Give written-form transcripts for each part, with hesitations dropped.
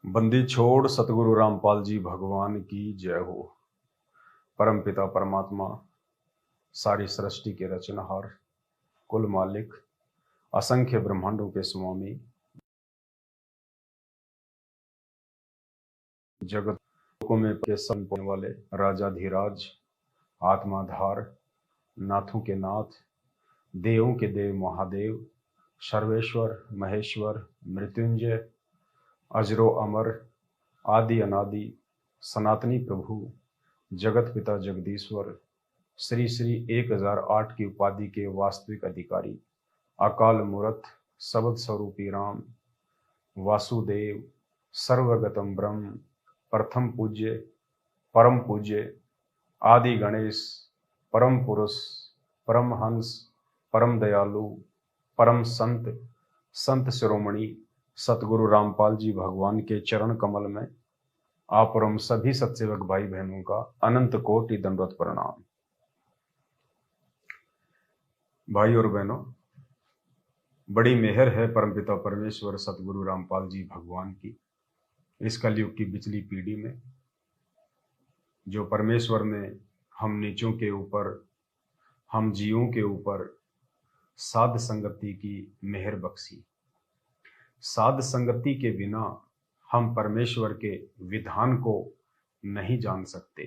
बंदी छोड़ सतगुरु रामपाल जी भगवान की जय हो। परमपिता परमात्मा, सारी सृष्टि के रचनहार, कुल मालिक, असंख्य ब्रह्मांडों के स्वामी, जगत लोकों में के संपन्न वाले राजाधिराज, आत्माधार, नाथों के नाथ, देवों के देव महादेव, सर्वेश्वर महेश्वर मृत्युंजय, अजरो अमर, आदि अनादि, सनातनी प्रभु, जगत पिता जगदीश्वर, श्री श्री 1008 की उपाधि के वास्तविक अधिकारी, अकाल मूर्त, सबद स्वरूपी राम, वासुदेव, सर्वगतम ब्रह्म, प्रथम पूज्य, परम पूज्य, आदि गणेश, परम पुरुष, परम हंस, परम दयालु, परम संत, संत शिरोमणि सतगुरु रामपाल जी भगवान के चरण कमल में आप और हम सभी सत्सेवक भाई बहनों का अनंत कोटि दंडवत प्रणाम। भाई और बहनों, बड़ी मेहर है परमपिता परमेश्वर सतगुरु रामपाल जी भगवान की इस कलयुग की बिचली पीढ़ी में, जो परमेश्वर ने हम नीचों के ऊपर, हम जीवों के ऊपर साध संगति की मेहर बख्शी। साध संगति के बिना हम परमेश्वर के विधान को नहीं जान सकते।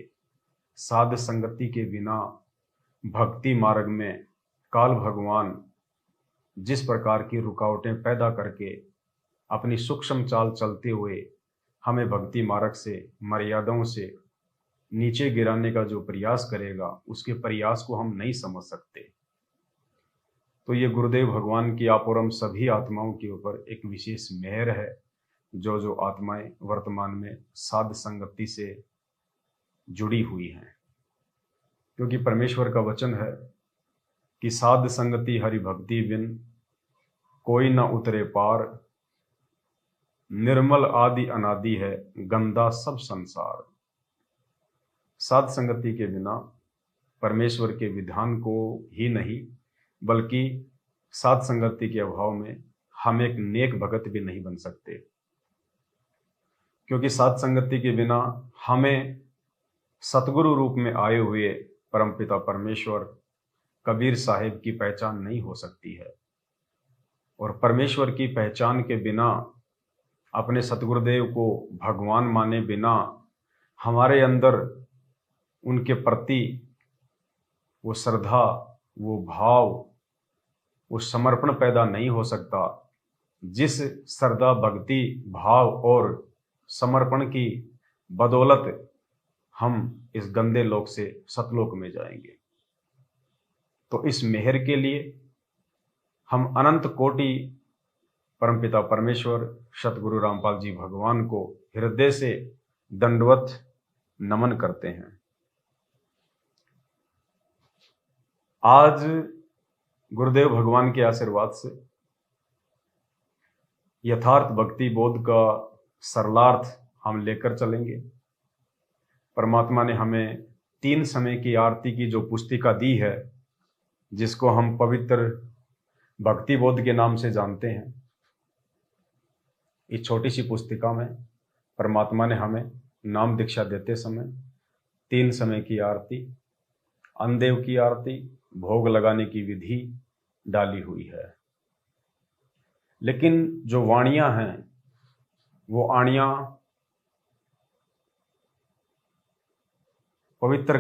साध संगति के बिना भक्ति मार्ग में काल भगवान जिस प्रकार की रुकावटें पैदा करके अपनी सूक्ष्म चाल चलते हुए हमें भक्ति मार्ग से, मर्यादाओं से नीचे गिराने का जो प्रयास करेगा, उसके प्रयास को हम नहीं समझ सकते। तो ये गुरुदेव भगवान की आप और हम सभी आत्माओं के ऊपर एक विशेष मेहर है, जो आत्माएं वर्तमान में साध संगति से जुड़ी हुई हैं। क्योंकि परमेश्वर का वचन है कि साध संगति हरि भक्ति बिन कोई न उतरे पार, निर्मल आदि अनादि है गंदा सब संसार। साध संगति के बिना परमेश्वर के विधान को ही नहीं, बल्कि साध संगति के अभाव में हम एक नेक भगत भी नहीं बन सकते। क्योंकि साध संगति के बिना हमें सतगुरु रूप में आए हुए परमपिता परमेश्वर कबीर साहिब की पहचान नहीं हो सकती है। और परमेश्वर की पहचान के बिना, अपने सतगुरुदेव को भगवान माने बिना, हमारे अंदर उनके प्रति वो श्रद्धा, वो भाव, वो समर्पण पैदा नहीं हो सकता, जिस श्रद्धा, भक्ति, भाव और समर्पण की बदौलत हम इस गंदे लोक से सतलोक में जाएंगे। तो इस मेहर के लिए हम अनंत कोटि परमपिता परमेश्वर सतगुरु रामपाल जी भगवान को हृदय से दंडवत नमन करते हैं। आज गुरुदेव भगवान के आशीर्वाद से यथार्थ भक्ति बोध का सरलार्थ हम लेकर चलेंगे। परमात्मा ने हमें 3 समय की आरती की जो पुस्तिका दी है, जिसको हम पवित्र भक्ति बोध के नाम से जानते हैं, इस छोटी सी पुस्तिका में परमात्मा ने हमें नाम दीक्षा देते समय 3 समय की आरती, अन्नदेव की आरती, भोग लगाने की विधि डाली हुई है। लेकिन जो वाणियां हैं, वो वाणियां पवित्र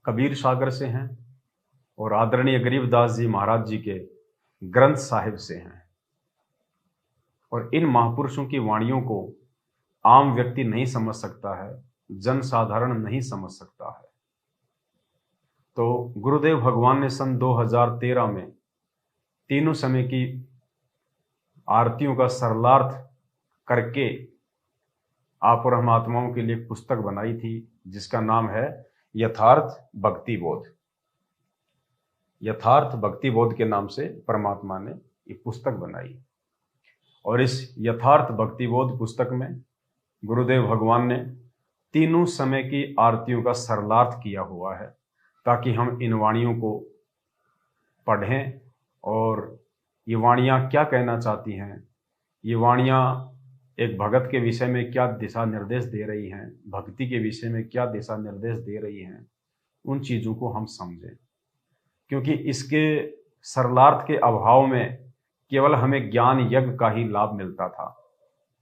कबीर सागर से हैं और आदरणीय गरीबदास जी महाराज जी के ग्रंथ साहिब से हैं। और इन महापुरुषों की वाणियों को आम व्यक्ति नहीं समझ सकता है, जन साधारण नहीं समझ सकता है। तो गुरुदेव भगवान ने सन 2013 में 3 समय की आरतियों का सरलार्थ करके आप और हम आत्माओं के लिए एक पुस्तक बनाई थी, जिसका नाम है यथार्थ भक्ति बोध। यथार्थ भक्ति बोध के नाम से परमात्मा ने ये पुस्तक बनाई। और इस यथार्थ भक्ति बोध पुस्तक में गुरुदेव भगवान ने 3 समय की आरतियों का सरलार्थ किया हुआ है, ताकि हम इन वाणियों को पढ़ें और ये वाणियाँ क्या कहना चाहती हैं, ये वाणियाँ एक भगत के विषय में क्या दिशा निर्देश दे रही हैं, भक्ति के विषय में क्या दिशा निर्देश दे रही हैं, उन चीज़ों को हम समझें। क्योंकि इसके सरलार्थ के अभाव में केवल हमें ज्ञान यज्ञ का ही लाभ मिलता था।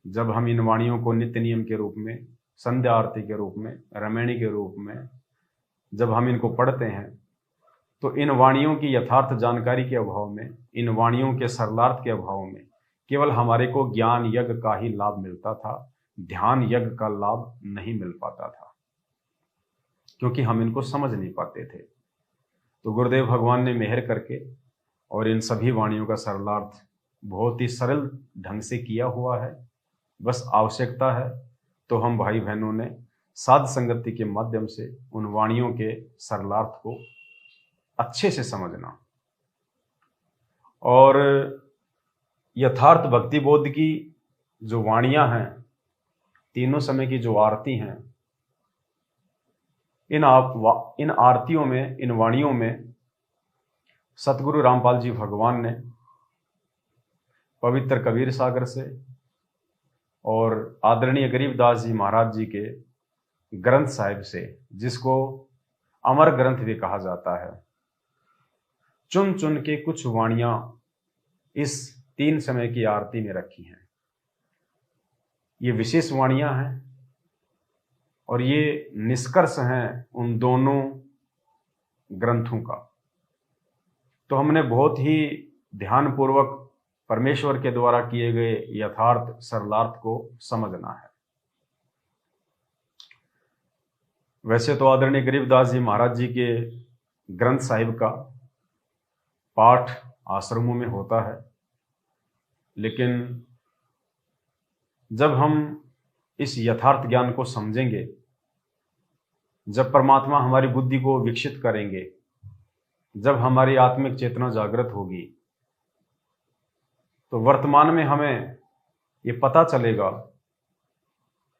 जब हम इन वाणियों को नित्य नियम के रूप में, संध्या आरती के रूप में, रमैणी के रूप में जब हम इनको पढ़ते हैं, तो इन वाणियों की यथार्थ जानकारी के अभाव में, इन वाणियों के सरलार्थ के अभाव में केवल हमारे को ज्ञान यज्ञ का ही लाभ मिलता था, ध्यान यज्ञ का लाभ नहीं मिल पाता था, क्योंकि हम इनको समझ नहीं पाते थे। तो गुरुदेव भगवान ने मेहर करके और इन सभी वाणियों का सरलार्थ बहुत ही सरल ढंग से किया हुआ है। बस आवश्यकता है तो हम भाई बहनों ने साध संगति के माध्यम से उन वाणियों के सरलार्थ को अच्छे से समझना और यथार्थ भक्ति बोध की जो वाणियां हैं, तीनों समय की जो आरती हैं, इन आरतियों में, इन वाणियों में सतगुरु रामपाल जी भगवान ने पवित्र कबीर सागर से और आदरणीय गरीबदास जी महाराज जी के ग्रंथ साहिब से, जिसको अमर ग्रंथ भी कहा जाता है, चुन चुन के कुछ वाणियां इस 3 समय की आरती में रखी हैं। ये विशेष वाणियां हैं और ये निष्कर्ष हैं उन दोनों ग्रंथों का। तो हमने बहुत ही ध्यानपूर्वक परमेश्वर के द्वारा किए गए यथार्थ सरलार्थ को समझना है। वैसे तो आदरणीय गरीबदास जी महाराज जी के ग्रंथ साहिब का पाठ आश्रमों में होता है, लेकिन जब हम इस यथार्थ ज्ञान को समझेंगे, जब परमात्मा हमारी बुद्धि को विकसित करेंगे, जब हमारी आत्मिक चेतना जागृत होगी, तो वर्तमान में हमें ये पता चलेगा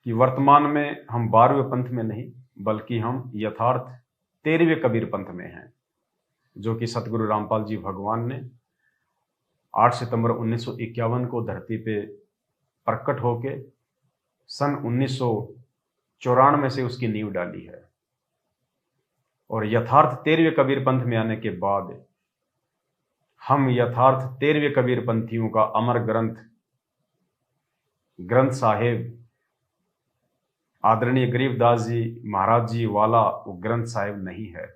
कि वर्तमान में हम 12वें पंथ में नहीं, बल्कि हम यथार्थ 13वें कबीर पंथ में हैं, जो कि सतगुरु रामपाल जी भगवान ने 8 सितंबर 1951 को धरती पे प्रकट होके सन 1994 से उसकी नींव डाली है। और यथार्थ 13वें कबीर पंथ में आने के बाद हम यथार्थ 13वें कबीर पंथियों का अमर ग्रंथ साहिब आदरणीय गरीबदास जी महाराज जी वाला वो ग्रंथ साहिब नहीं है।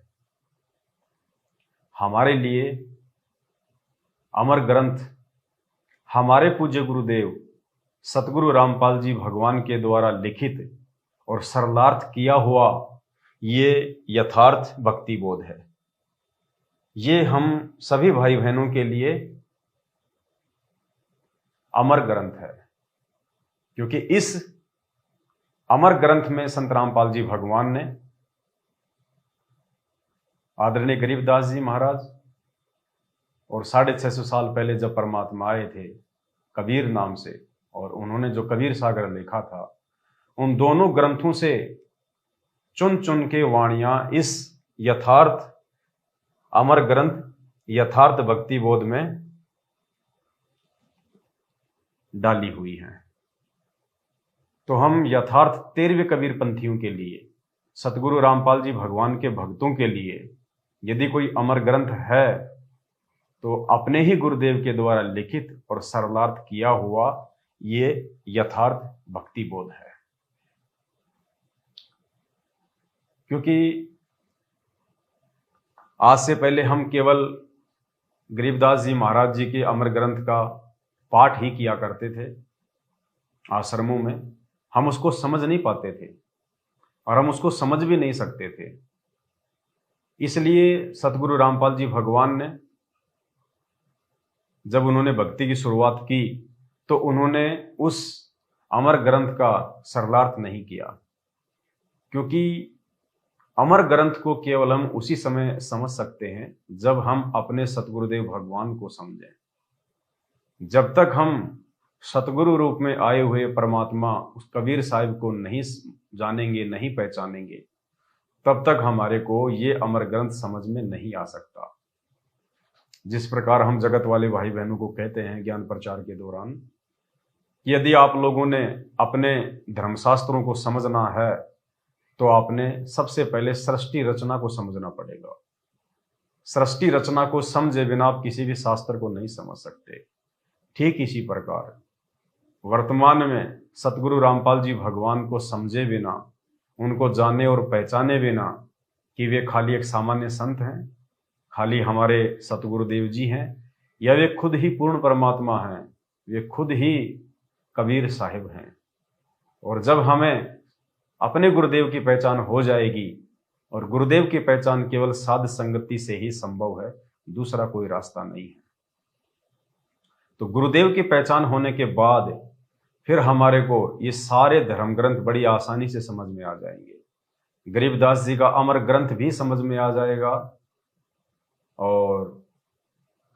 हमारे लिए अमर ग्रंथ हमारे पूज्य गुरुदेव सतगुरु रामपाल जी भगवान के द्वारा लिखित और सरलार्थ किया हुआ ये यथार्थ भक्ति बोध है। ये हम सभी भाई बहनों के लिए अमर ग्रंथ है, क्योंकि इस अमर ग्रंथ में संत रामपाल जी भगवान ने आदरणीय गरीबदास जी महाराज और 650 साल पहले जब परमात्मा आए थे कबीर नाम से, और उन्होंने जो कबीर सागर लिखा था, उन दोनों ग्रंथों से चुन चुन के वाणियां इस यथार्थ अमर ग्रंथ यथार्थ भक्ति बोध में डाली हुई हैं। तो हम यथार्थ 13वें कबीर पंथियों के लिए, सतगुरु रामपाल जी भगवान के भक्तों के लिए यदि कोई अमर ग्रंथ है तो अपने ही गुरुदेव के द्वारा लिखित और सरलार्थ किया हुआ ये यथार्थ भक्ति बोध है। क्योंकि आज से पहले हम केवल गरीबदास जी महाराज जी के अमर ग्रंथ का पाठ ही किया करते थे आश्रमों में। हम उसको समझ नहीं पाते थे और हम उसको समझ भी नहीं सकते थे। इसलिए सतगुरु रामपाल जी भगवान ने जब उन्होंने भक्ति की शुरुआत की तो उन्होंने उस अमर ग्रंथ का सरलार्थ नहीं किया, क्योंकि अमर ग्रंथ को केवल हम उसी समय समझ सकते हैं जब हम अपने सतगुरुदेव भगवान को समझें। जब तक हम सतगुरु रूप में आए हुए परमात्मा उस कबीर साहिब को नहीं जानेंगे, नहीं पहचानेंगे, तब तक हमारे को ये अमर ग्रंथ समझ में नहीं आ सकता। जिस प्रकार हम जगत वाले भाई बहनों को कहते हैं ज्ञान प्रचार के दौरान कि यदि आप लोगों ने अपने धर्मशास्त्रों को समझना है तो आपने सबसे पहले सृष्टि रचना को समझना पड़ेगा। सृष्टि रचना को समझे बिना आप किसी भी शास्त्र को नहीं समझ सकते। ठीक इसी प्रकार वर्तमान में सतगुरु रामपाल जी भगवान को समझे बिना, उनको जाने और पहचाने बिना कि वे खाली एक सामान्य संत हैं, खाली हमारे सतगुरुदेव जी हैं, या वे खुद ही पूर्ण परमात्मा हैं, वे खुद ही कबीर साहिब हैं। और जब हमें अपने गुरुदेव की पहचान हो जाएगी, और गुरुदेव की पहचान केवल साध संगति से ही संभव है, दूसरा कोई रास्ता नहीं है। तो गुरुदेव की पहचान होने के बाद फिर हमारे को ये सारे धर्म ग्रंथ बड़ी आसानी से समझ में आ जाएंगे। गरीबदास जी का अमर ग्रंथ भी समझ में आ जाएगा, और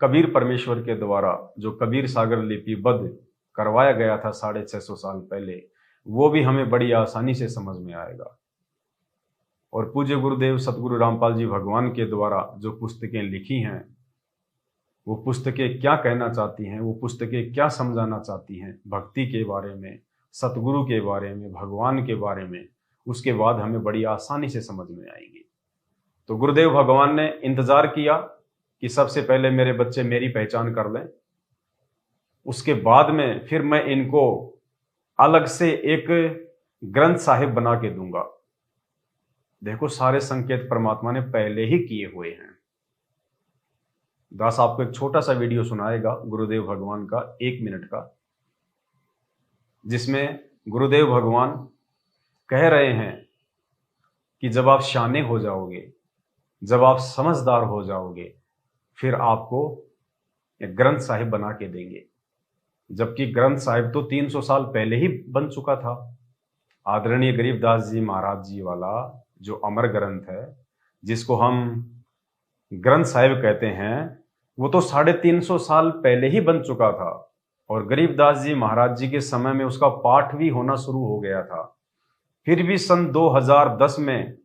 कबीर परमेश्वर के द्वारा जो कबीर सागर लिपिबद्ध करवाया गया था 650 साल पहले, वो भी हमें बड़ी आसानी से समझ में आएगा। और पूज्य गुरुदेव सतगुरु रामपाल जी भगवान के द्वारा जो पुस्तकें लिखी हैं, वो पुस्तकें क्या कहना चाहती हैं, वो पुस्तकें क्या समझाना चाहती हैं भक्ति के बारे में, सतगुरु के बारे में, भगवान के बारे में, उसके बाद हमें बड़ी आसानी से समझ में आएगी। तो गुरुदेव भगवान ने इंतजार किया कि सबसे पहले मेरे बच्चे मेरी पहचान कर लें, उसके बाद में फिर मैं इनको अलग से एक ग्रंथ साहिब बना के दूंगा। देखो, सारे संकेत परमात्मा ने पहले ही किए हुए हैं। दास आपको एक छोटा सा वीडियो सुनाएगा गुरुदेव भगवान का, 1 मिनट का, जिसमें गुरुदेव भगवान कह रहे हैं कि जब आप शाने हो जाओगे, जब आप समझदार हो जाओगे, फिर आपको एक ग्रंथ साहिब बना के देंगे। जबकि ग्रंथ साहिब तो 300 साल पहले ही बन चुका था। आदरणीय गरीबदास जी महाराज जी वाला जो अमर ग्रंथ है, जिसको हम ग्रंथ साहिब कहते हैं, वो तो 350 साल पहले ही बन चुका था। और गरीबदास जी महाराज जी के समय में उसका पाठ भी होना शुरू हो गया था। फिर भी सन 2010 में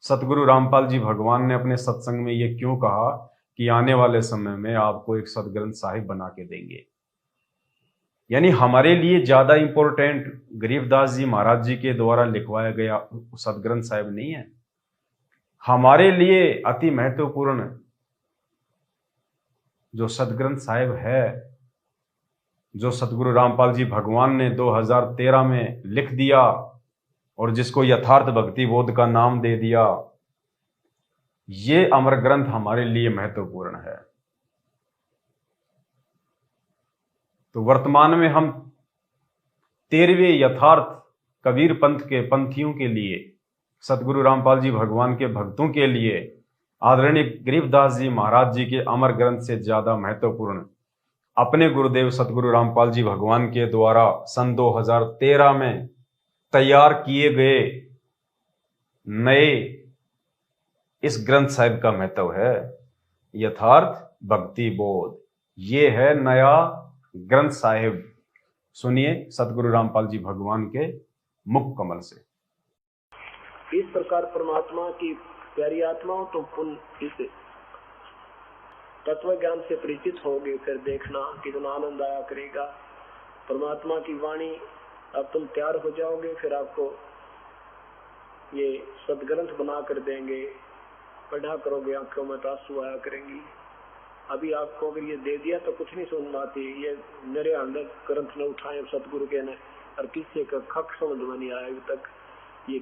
सतगुरु रामपाल जी भगवान ने अपने सत्संग में ये क्यों कहा कि आने वाले समय में आपको एक सदग्रंथ साहिब बना के देंगे। यानी हमारे लिए ज्यादा इंपॉर्टेंट गरीबदास जी महाराज जी के द्वारा लिखवाया गया सदग्रंथ साहिब नहीं है। हमारे लिए अति महत्वपूर्ण जो सदग्रंथ साहिब है, जो सतगुरु रामपाल जी भगवान ने 2013 में लिख दिया और जिसको यथार्थ भक्ति बोध का नाम दे दिया, ये अमर ग्रंथ हमारे लिए महत्वपूर्ण है। तो वर्तमान में हम 13वें यथार्थ कबीर पंथ के पंथियों के लिए, सतगुरु रामपाल जी भगवान के भक्तों के लिए आदरणीय गरीबदास जी महाराज जी के अमर ग्रंथ से ज्यादा महत्वपूर्ण अपने गुरुदेव सतगुरु रामपाल जी भगवान के द्वारा सन 2013 में तैयार किए गए नए इस ग्रंथ साहिब का महत्व है यथार्थ भक्ति बोध। ये है नया ग्रंथ साहिब। सुनिए सतगुरु रामपाल जी भगवान के मुख कमल से। इस प्रकार परमात्मा की प्यारी आत्माओं तो पुन इस तत्व ज्ञान से परिचित होगे, फिर देखना कितना आनंद आया करेगा। परमात्मा की वाणी अब तुम तैयार हो जाओगे, फिर आपको ये सदग्रंथ बना कर देंगे, पढ़ा करोगे, आंखों में आंसू आया करेंगी। अभी आपको अगर ये दे दिया तो कुछ नहीं सुन आती, ये मेरे अंदर ग्रंथ न उठाए सतगुरु के ने, और किसी का खक समझ में नहीं आया अभी तक। ये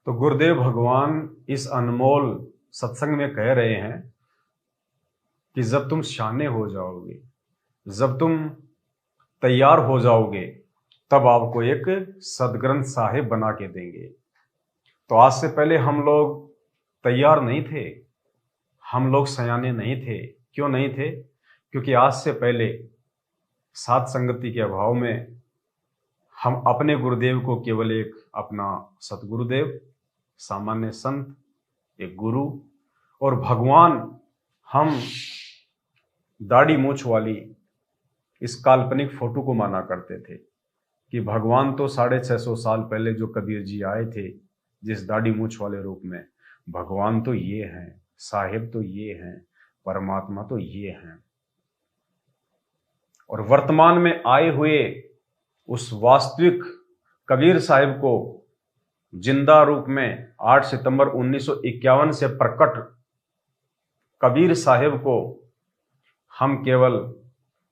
तो गुरुदेव भगवान इस अनमोल सत्संग में कह रहे हैं कि जब तुम शाने हो जाओगे, जब तुम तैयार हो जाओगे, तब आपको एक सदग्रंथ साहिब बना के देंगे। तो आज से पहले हम लोग तैयार नहीं थे, हम लोग सयाने नहीं थे। क्यों नहीं थे? क्योंकि आज से पहले साध संगति के अभाव में हम अपने गुरुदेव को केवल एक अपना सतगुरुदेव, सामान्य संत, एक गुरु और भगवान, हम दाढ़ी मूछ वाली इस काल्पनिक फोटो को माना करते थे कि भगवान तो 650 साल पहले जो कबीर जी आए थे जिस दाढ़ी मूछ वाले रूप में, भगवान तो ये हैं, साहिब तो ये हैं, परमात्मा तो ये हैं। और वर्तमान में आए हुए उस वास्तविक कबीर साहिब को जिंदा रूप में 8 सितंबर 1951 से प्रकट कबीर साहिब को हम केवल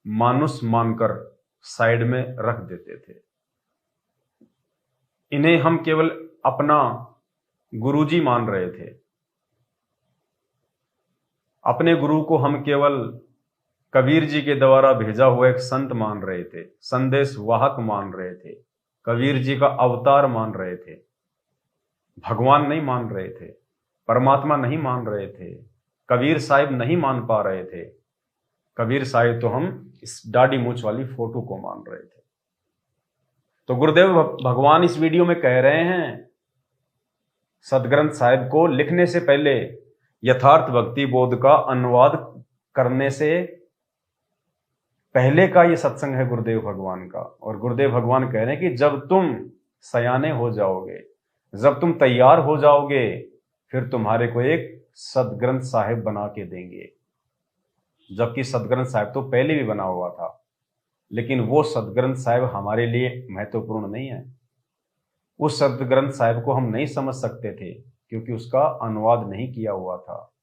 मानुष मानकर साइड में रख देते थे। इन्हें हम केवल अपना गुरुजी मान रहे थे। अपने गुरु को हम केवल कबीर जी के द्वारा भेजा हुआ एक संत मान रहे थे, संदेश वाहक मान रहे थे, कबीर जी का अवतार मान रहे थे। भगवान नहीं मान रहे थे, परमात्मा नहीं मान रहे थे, कबीर साहिब नहीं मान पा रहे थे। कबीर साहिब तो हम इस दाढ़ी मूंछ वाली फोटो को मान रहे थे। तो गुरुदेव भगवान इस वीडियो में कह रहे हैं, सदग्रंथ साहिब को लिखने से पहले यथार्थ भक्ति बोध का अनुवाद करने से पहले का ये सत्संग है गुरुदेव भगवान का। और गुरुदेव भगवान कह रहे हैं कि जब तुम सयाने हो जाओगे, जब तुम तैयार हो जाओगे, फिर तुम्हारे को एक सदग्रंथ साहिब बना के देंगे। जबकि सदग्रंथ साहिब तो पहले भी बना हुआ था, लेकिन वो सदग्रंथ साहिब हमारे लिए महत्वपूर्ण नहीं है। उस सदग्रंथ साहिब को हम नहीं समझ सकते थे क्योंकि उसका अनुवाद नहीं किया हुआ था।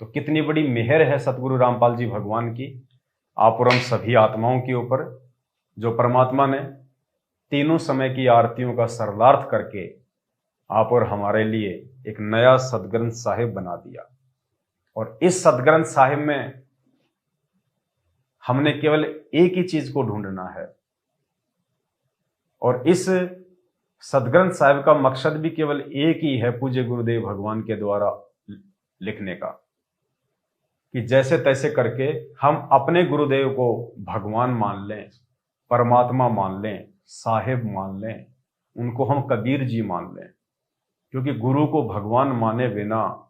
तो कितनी बड़ी मेहर है सतगुरु रामपाल जी भगवान की आप और हम सभी आत्माओं के ऊपर, जो परमात्मा ने तीनों समय की आरतियों का सरलार्थ करके आप और हमारे लिए एक नया सदग्रंथ साहिब बना दिया। और इस सदग्रंथ साहिब में हमने केवल एक ही चीज को ढूंढना है, और इस सदग्रंथ साहिब का मकसद भी केवल एक ही है, पूज्य गुरुदेव भगवान के द्वारा लिखने का, कि जैसे तैसे करके हम अपने गुरुदेव को भगवान मान लें, परमात्मा मान लें, साहिब मान लें, उनको हम कबीर जी मान लें। क्योंकि गुरु को भगवान माने बिना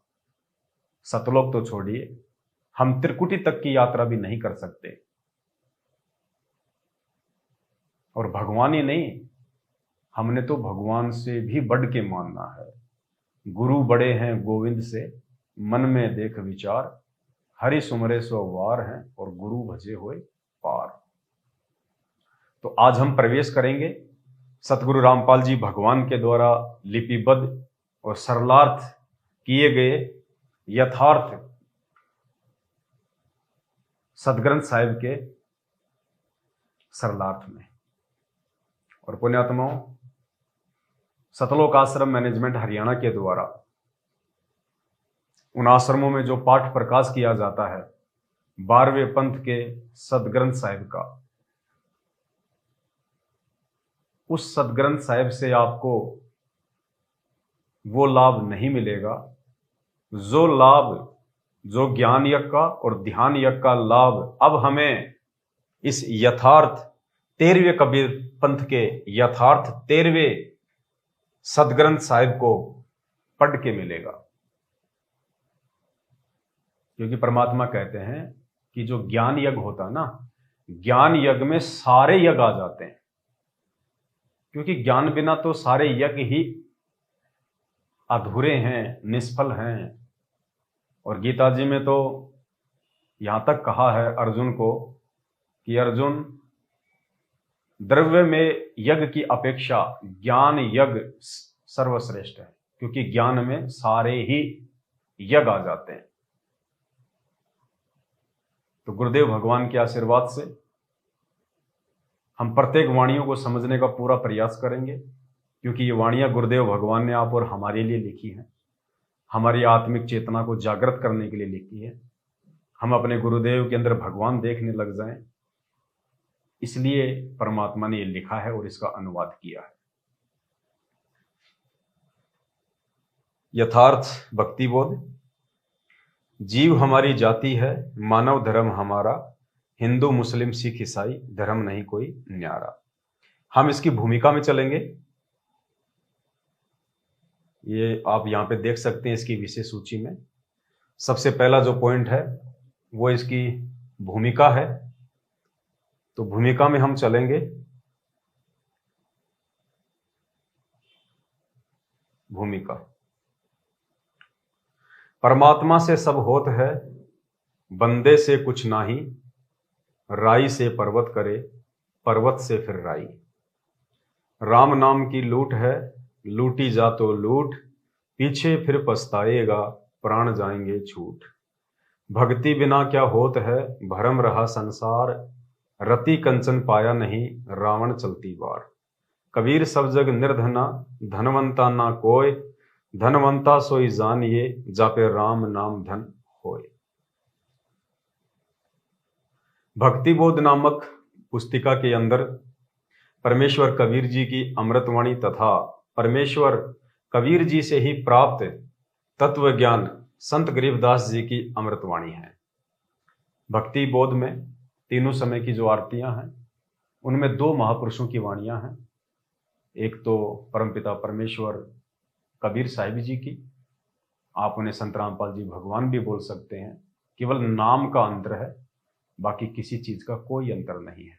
सतलोक तो छोड़िए, हम त्रिकुटी तक की यात्रा भी नहीं कर सकते। और भगवान ही नहीं, हमने तो भगवान से भी बढ़ के मानना है। गुरु बड़े हैं गोविंद से, मन में देख विचार, हरि सुमरे सो वार हैं, और गुरु भजे हुए पार। तो आज हम प्रवेश करेंगे सतगुरु रामपाल जी भगवान के द्वारा लिपिबद्ध और सरलार्थ किए गए यथार्थ सदग्रंथ साहिब के सरलार्थ में। और पुण्यात्माओं, सतलोक आश्रम मैनेजमेंट हरियाणा के द्वारा उन आश्रमों में जो पाठ प्रकाश किया जाता है 12वें पंथ के सदग्रंथ साहिब का, उस सदग्रंथ साहिब से आपको वो लाभ नहीं मिलेगा जो लाभ, जो ज्ञान यज्ञ का और ध्यान यज्ञ का लाभ अब हमें इस यथार्थ 13वें कबीर पंथ के यथार्थ 13वें सदग्रंथ साहिब को पढ़ के मिलेगा। क्योंकि परमात्मा कहते हैं कि जो ज्ञान यज्ञ होता है ना, ज्ञान यज्ञ में सारे यज्ञ आ जाते हैं। क्योंकि ज्ञान बिना तो सारे यज्ञ ही अधूरे हैं, निष्फल हैं। और गीता जी में तो यहां तक कहा है अर्जुन को कि अर्जुन, द्रव्य में यज्ञ की अपेक्षा ज्ञान यज्ञ सर्वश्रेष्ठ है, क्योंकि ज्ञान में सारे ही यज्ञ आ जाते हैं। तो गुरुदेव भगवान के आशीर्वाद से हम प्रत्येक वाणियों को समझने का पूरा प्रयास करेंगे, क्योंकि ये वाणियां गुरुदेव भगवान ने आप और हमारे लिए लिखी हैं, हमारी आत्मिक चेतना को जागृत करने के लिए लिखी है। हम अपने गुरुदेव के अंदर भगवान देखने लग जाएं, इसलिए परमात्मा ने ये लिखा है और इसका अनुवाद किया है। यथार्थ भक्ति बोध। जीव हमारी जाति है, मानव धर्म हमारा, हिंदू मुस्लिम सिख ईसाई धर्म नहीं कोई न्यारा। हम इसकी भूमिका में चलेंगे। ये आप यहां पे देख सकते हैं इसकी विशेष सूची में। सबसे पहला जो पॉइंट है वो इसकी भूमिका है। तो भूमिका में हम चलेंगे। भूमिका। परमात्मा से सब होत है, बंदे से कुछ नाही, राई से पर्वत करे, पर्वत से फिर राई। राम नाम की लूट है, लूटी जा तो लूट, पीछे फिर पछताएगा, प्राण जाएंगे छूट। भक्ति बिना क्या होत है, भरम रहा संसार, रति कंचन पाया नहीं, रावण चलती बार। कबीर सब जग निर्धना, धनवंता ना कोय, धनवंता सोई जानिए, जापे राम नाम धन होय। भक्ति बोध नामक पुस्तिका के अंदर परमेश्वर कबीर जी की अमृतवाणी तथा परमेश्वर कबीर जी से ही प्राप्त तत्व ज्ञान संत गरीबदास जी की अमृतवाणी है। भक्ति बोध में तीनों समय की जो आरतियां हैं उनमें दो महापुरुषों की वाणियां हैं। एक तो परमपिता परमेश्वर कबीर साहिब जी की, आप उन्हें संत रामपाल जी भगवान भी बोल सकते हैं, केवल नाम का अंतर है, बाकी किसी चीज का कोई अंतर नहीं है।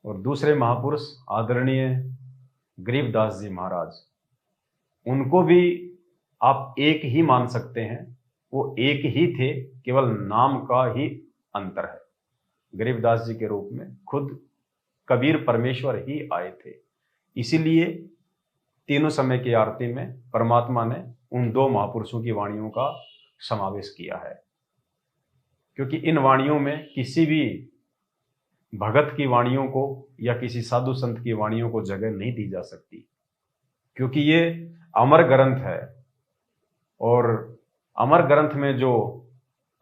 और दूसरे महापुरुष आदरणीय गरीबदास जी महाराज, उनको भी आप एक ही मान सकते हैं, वो एक ही थे, केवल नाम का ही अंतर है। गरीबदास जी के रूप में खुद कबीर परमेश्वर ही आए थे, इसीलिए तीनों समय की आरती में परमात्मा ने उन दो महापुरुषों की वाणियों का समावेश किया है, क्योंकि इन वाणियों में किसी भी भगत की वाणियों को या किसी साधु संत की वाणियों को जगह नहीं दी जा सकती, क्योंकि ये अमर ग्रंथ है और अमर ग्रंथ में जो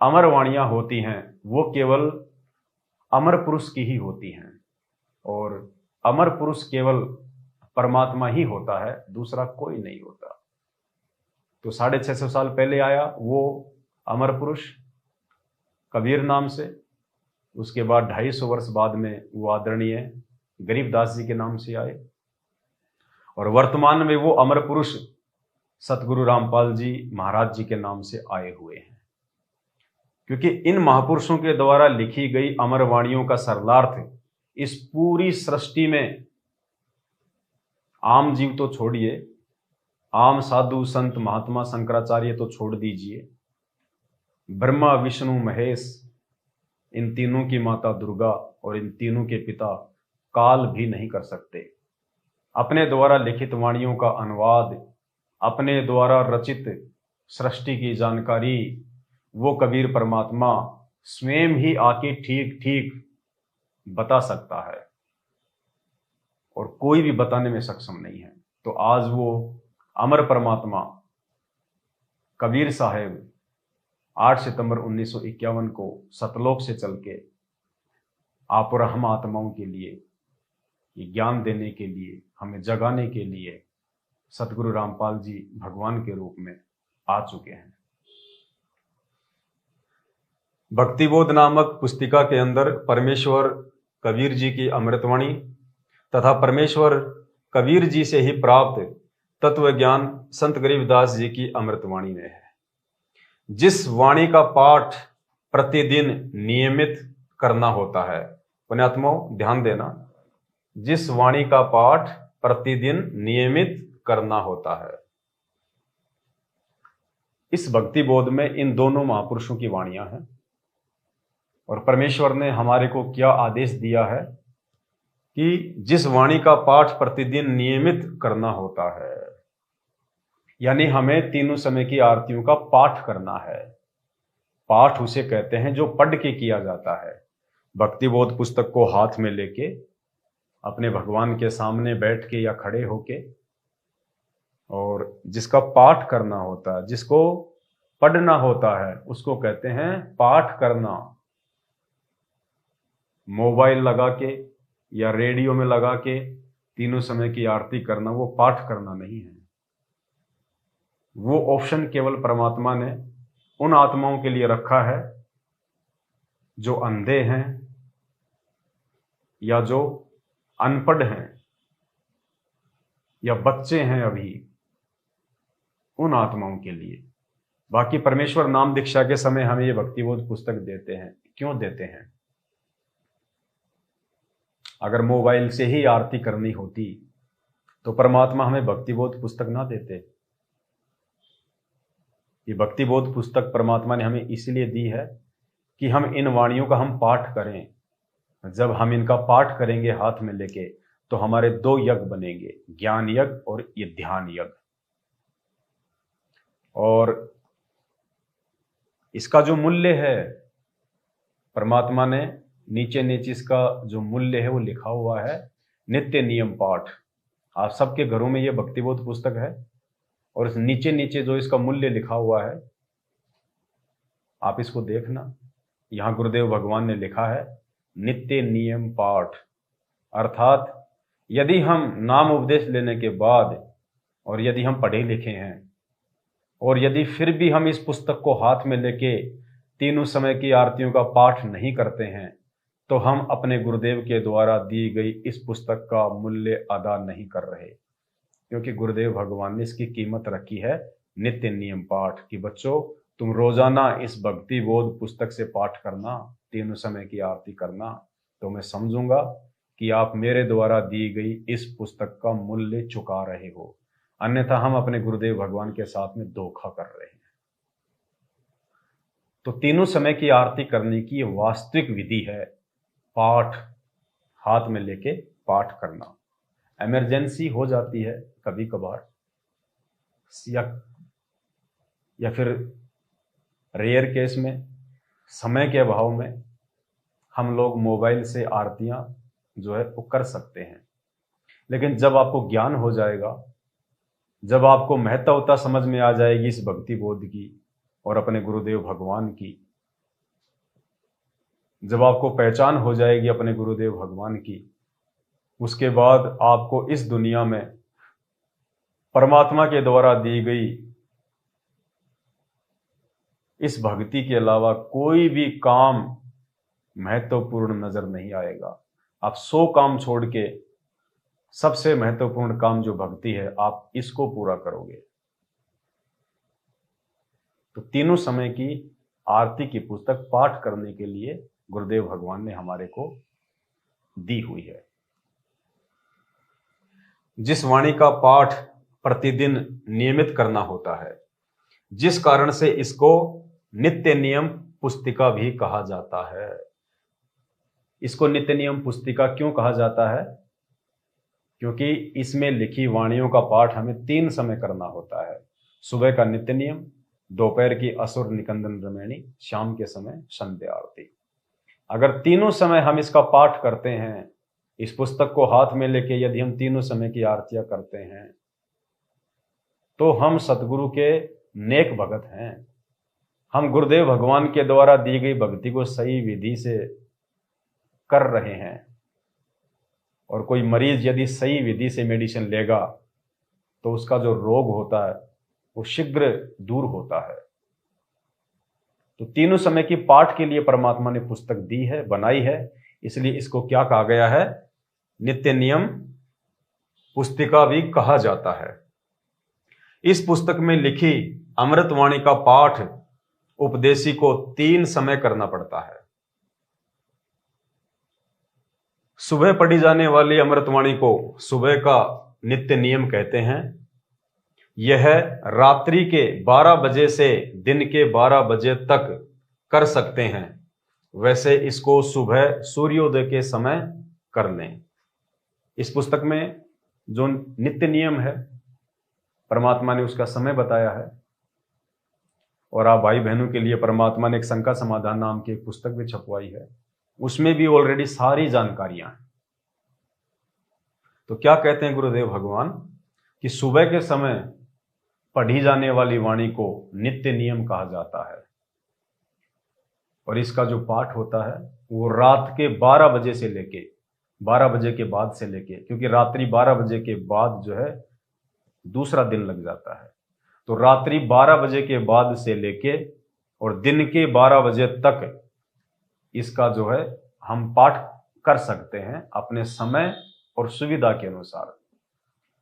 अमर वाणियां होती हैं वो केवल अमर पुरुष की ही होती हैं, और अमर पुरुष केवल परमात्मा ही होता है, दूसरा कोई नहीं होता। तो 650 साल पहले आया वो अमर पुरुष कबीर नाम से, उसके बाद 250 वर्ष बाद में वो आदरणीय गरीबदास जी के नाम से आए, और वर्तमान में वो अमर पुरुष सतगुरु रामपाल जी महाराज जी के नाम से आए हुए हैं। क्योंकि इन महापुरुषों के द्वारा लिखी गई अमर वाणियों का सरलार्थ इस पूरी सृष्टि में आम जीव तो छोड़िए, आम साधु संत महात्मा शंकराचार्य तो छोड़ दीजिए, ब्रह्मा विष्णु महेश, इन तीनों की माता दुर्गा और इन तीनों के पिता काल भी नहीं कर सकते। अपने द्वारा लिखित वाणियों का अनुवाद, अपने द्वारा रचित सृष्टि की जानकारी वो कबीर परमात्मा स्वयं ही आके ठीक ठीक बता सकता है, और कोई भी बताने में सक्षम नहीं है। तो आज वो अमर परमात्मा कबीर साहब 8 सितंबर 1951 को सतलोक से चल के आप और हम आत्माओं के लिए ये ज्ञान देने के लिए, हमें जगाने के लिए सतगुरु रामपाल जी भगवान के रूप में आ चुके हैं। भक्तिबोध नामक पुस्तिका के अंदर परमेश्वर कबीर जी की अमृतवाणी तथा परमेश्वर कबीर जी से ही प्राप्त तत्व ज्ञान संत गरीबदास जी की अमृतवाणी में है। जिस वाणी का पाठ प्रतिदिन नियमित करना होता है, पुण्यात्माओं ध्यान देना, जिस वाणी का पाठ प्रतिदिन नियमित करना होता है, इस भक्ति बोध में इन दोनों महापुरुषों की वाणियां हैं। और परमेश्वर ने हमारे को क्या आदेश दिया है कि जिस वाणी का पाठ प्रतिदिन नियमित करना होता है, यानी हमें तीनों समय की आरतियों का पाठ करना है। पाठ उसे कहते हैं जो पढ़ के किया जाता है। भक्ति बोध पुस्तक को हाथ में लेके अपने भगवान के सामने बैठ के या खड़े होके, और जिसका पाठ करना होता है, जिसको पढ़ना होता है, उसको कहते हैं पाठ करना। मोबाइल लगा के या रेडियो में लगा के तीनों समय की आरती करना वो पाठ करना नहीं है। वो ऑप्शन केवल परमात्मा ने उन आत्माओं के लिए रखा है जो अंधे हैं या जो अनपढ़ हैं या बच्चे हैं अभी, उन आत्माओं के लिए। बाकी परमेश्वर नाम दीक्षा के समय हमें ये भक्तिबोध पुस्तक देते हैं। क्यों देते हैं? अगर मोबाइल से ही आरती करनी होती तो परमात्मा हमें भक्तिबोध पुस्तक ना देते। ये भक्तिबोध पुस्तक परमात्मा ने हमें इसलिए दी है कि हम इन वाणियों का हम पाठ करें, जब हम इनका पाठ करेंगे हाथ में लेके तो हमारे दो यज्ञ बनेंगे, ज्ञान यज्ञ और ये ध्यान यज्ञ। और इसका जो मूल्य है परमात्मा ने नीचे नीचे इसका जो मूल्य है वो लिखा हुआ है, नित्य नियम पाठ। आप सबके घरों में ये भक्तिबोध पुस्तक है और इस नीचे नीचे जो इसका मूल्य लिखा हुआ है आप इसको देखना। यहां गुरुदेव भगवान ने लिखा है नित्य नियम पाठ, अर्थात यदि हम नाम उपदेश लेने के बाद और यदि हम पढ़े लिखे हैं और यदि फिर भी हम इस पुस्तक को हाथ में लेके तीनों समय की आरतियों का पाठ नहीं करते हैं तो हम अपने गुरुदेव के द्वारा दी गई इस पुस्तक का मूल्य अदा नहीं कर रहे, क्योंकि गुरुदेव भगवान ने इसकी कीमत रखी है नित्य नियम पाठ कि बच्चों तुम रोजाना इस भक्ति बोध पुस्तक से पाठ करना, तीनों समय की आरती करना, तो मैं समझूंगा कि आप मेरे द्वारा दी गई इस पुस्तक का मूल्य चुका रहे हो, अन्यथा हम अपने गुरुदेव भगवान के साथ में धोखा कर रहे हैं। तो तीनों समय की आरती करने की वास्तविक विधि है पाठ, हाथ में लेके पाठ करना। इमरजेंसी हो जाती है कभी कभार या फिर रेयर केस में, समय के अभाव में हम लोग मोबाइल से आरतियां जो है वो कर सकते हैं। लेकिन जब आपको ज्ञान हो जाएगा, जब आपको महत्वता समझ में आ जाएगी इस भक्ति बोध की और अपने गुरुदेव भगवान की, जब आपको पहचान हो जाएगी अपने गुरुदेव भगवान की, उसके बाद आपको इस दुनिया में परमात्मा के द्वारा दी गई इस भक्ति के अलावा कोई भी काम महत्वपूर्ण नजर नहीं आएगा। आप 100 काम छोड़ के सबसे महत्वपूर्ण काम जो भक्ति है आप इसको पूरा करोगे। तो तीनों समय की आरती की पुस्तक पाठ करने के लिए गुरुदेव भगवान ने हमारे को दी हुई है। जिस वाणी का पाठ प्रतिदिन नियमित करना होता है, जिस कारण से इसको नित्य नियम पुस्तिका भी कहा जाता है। इसको नित्य नियम पुस्तिका क्यों कहा जाता है? क्योंकि इसमें लिखी वाणियों का पाठ हमें 3 समय करना होता है। सुबह का नित्य नियम, दोपहर की असुर निकंदन रमैणी, शाम के समय संध्या आरती। अगर तीनों समय हम इसका पाठ करते हैं, इस पुस्तक को हाथ में लेके यदि हम तीनों समय की आरतियां करते हैं तो हम सतगुरु के नेक भगत हैं। हम गुरुदेव भगवान के द्वारा दी गई भक्ति को सही विधि से कर रहे हैं। और कोई मरीज यदि सही विधि से मेडिसिन लेगा तो उसका जो रोग होता है वो शीघ्र दूर होता है। तो तीनों समय की पाठ के लिए परमात्मा ने पुस्तक दी है, बनाई है, इसलिए इसको क्या कहा गया है? नित्य नियम पुस्तिका भी कहा जाता है। इस पुस्तक में लिखी अमृतवाणी का पाठ उपदेशी को 3 समय करना पड़ता है। सुबह पढ़ी जाने वाली अमृतवाणी को सुबह का नित्य नियम कहते हैं। यह रात्रि के 12 बजे से दिन के 12 बजे तक कर सकते हैं, वैसे इसको सुबह सूर्योदय के समय कर लें। इस पुस्तक में जो नित्य नियम है परमात्मा ने उसका समय बताया है। और आप भाई बहनों के लिए परमात्मा ने एक शंका समाधान नाम की एक पुस्तक भी छपवाई है, उसमें भी ऑलरेडी सारी जानकारियां हैं। तो क्या कहते हैं गुरुदेव भगवान कि सुबह के समय पढ़ी जाने वाली वाणी को नित्य नियम कहा जाता है और इसका जो पाठ होता है वो रात के 12 बजे से लेके 12 बजे के बाद से लेके, क्योंकि रात्रि 12 बजे के बाद जो है दूसरा दिन लग जाता है, तो रात्रि 12 बजे के बाद से लेके और दिन के 12 बजे तक इसका जो है हम पाठ कर सकते हैं अपने समय और सुविधा के अनुसार।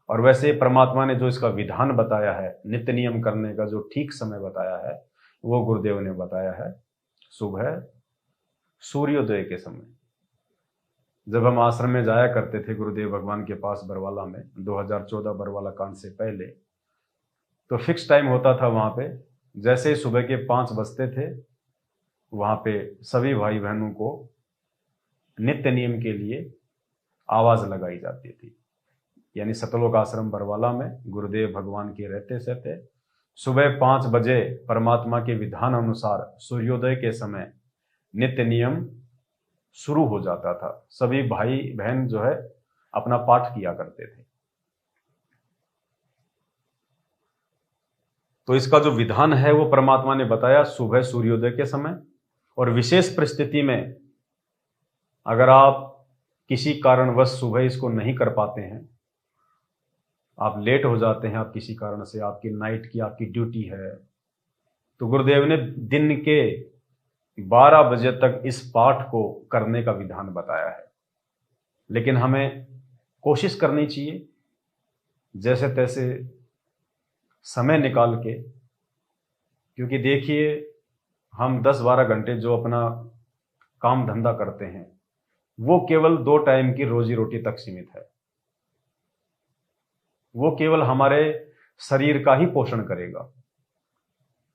और वैसे परमात्मा ने जो इसका विधान बताया है, नित्य नियम करने का जो ठीक समय बताया है, वो गुरुदेव ने बताया है सुबह सूर्योदय के समय। जब हम आश्रम में जाया करते थे गुरुदेव भगवान के पास बरवाला में, 2014 बरवाला कांड से पहले, तो फिक्स टाइम होता था वहां पे। जैसे ही सुबह के 5 बजते थे वहां पे सभी भाई बहनों को नित्य नियम के लिए आवाज लगाई जाती थी। यानी सतलोक आश्रम बरवाला में गुरुदेव भगवान के रहते सहते सुबह 5 बजे परमात्मा के विधान अनुसार सूर्योदय के समय नित्य नियम शुरू हो जाता था। सभी भाई बहन जो है अपना पाठ किया करते थे। तो इसका जो विधान है वो परमात्मा ने बताया सुबह सूर्योदय के समय। और विशेष परिस्थिति में अगर आप किसी कारणवश सुबह इसको नहीं कर पाते हैं, आप लेट हो जाते हैं, आप किसी कारण से, आपकी नाइट की आपकी ड्यूटी है, तो गुरुदेव ने दिन के 12 बजे तक इस पाठ को करने का विधान बताया है। लेकिन हमें कोशिश करनी चाहिए जैसे तैसे समय निकाल के, क्योंकि देखिए हम 10-12 घंटे जो अपना काम धंधा करते हैं वो केवल 2 टाइम की रोजी रोटी तक सीमित है। वो केवल हमारे शरीर का ही पोषण करेगा।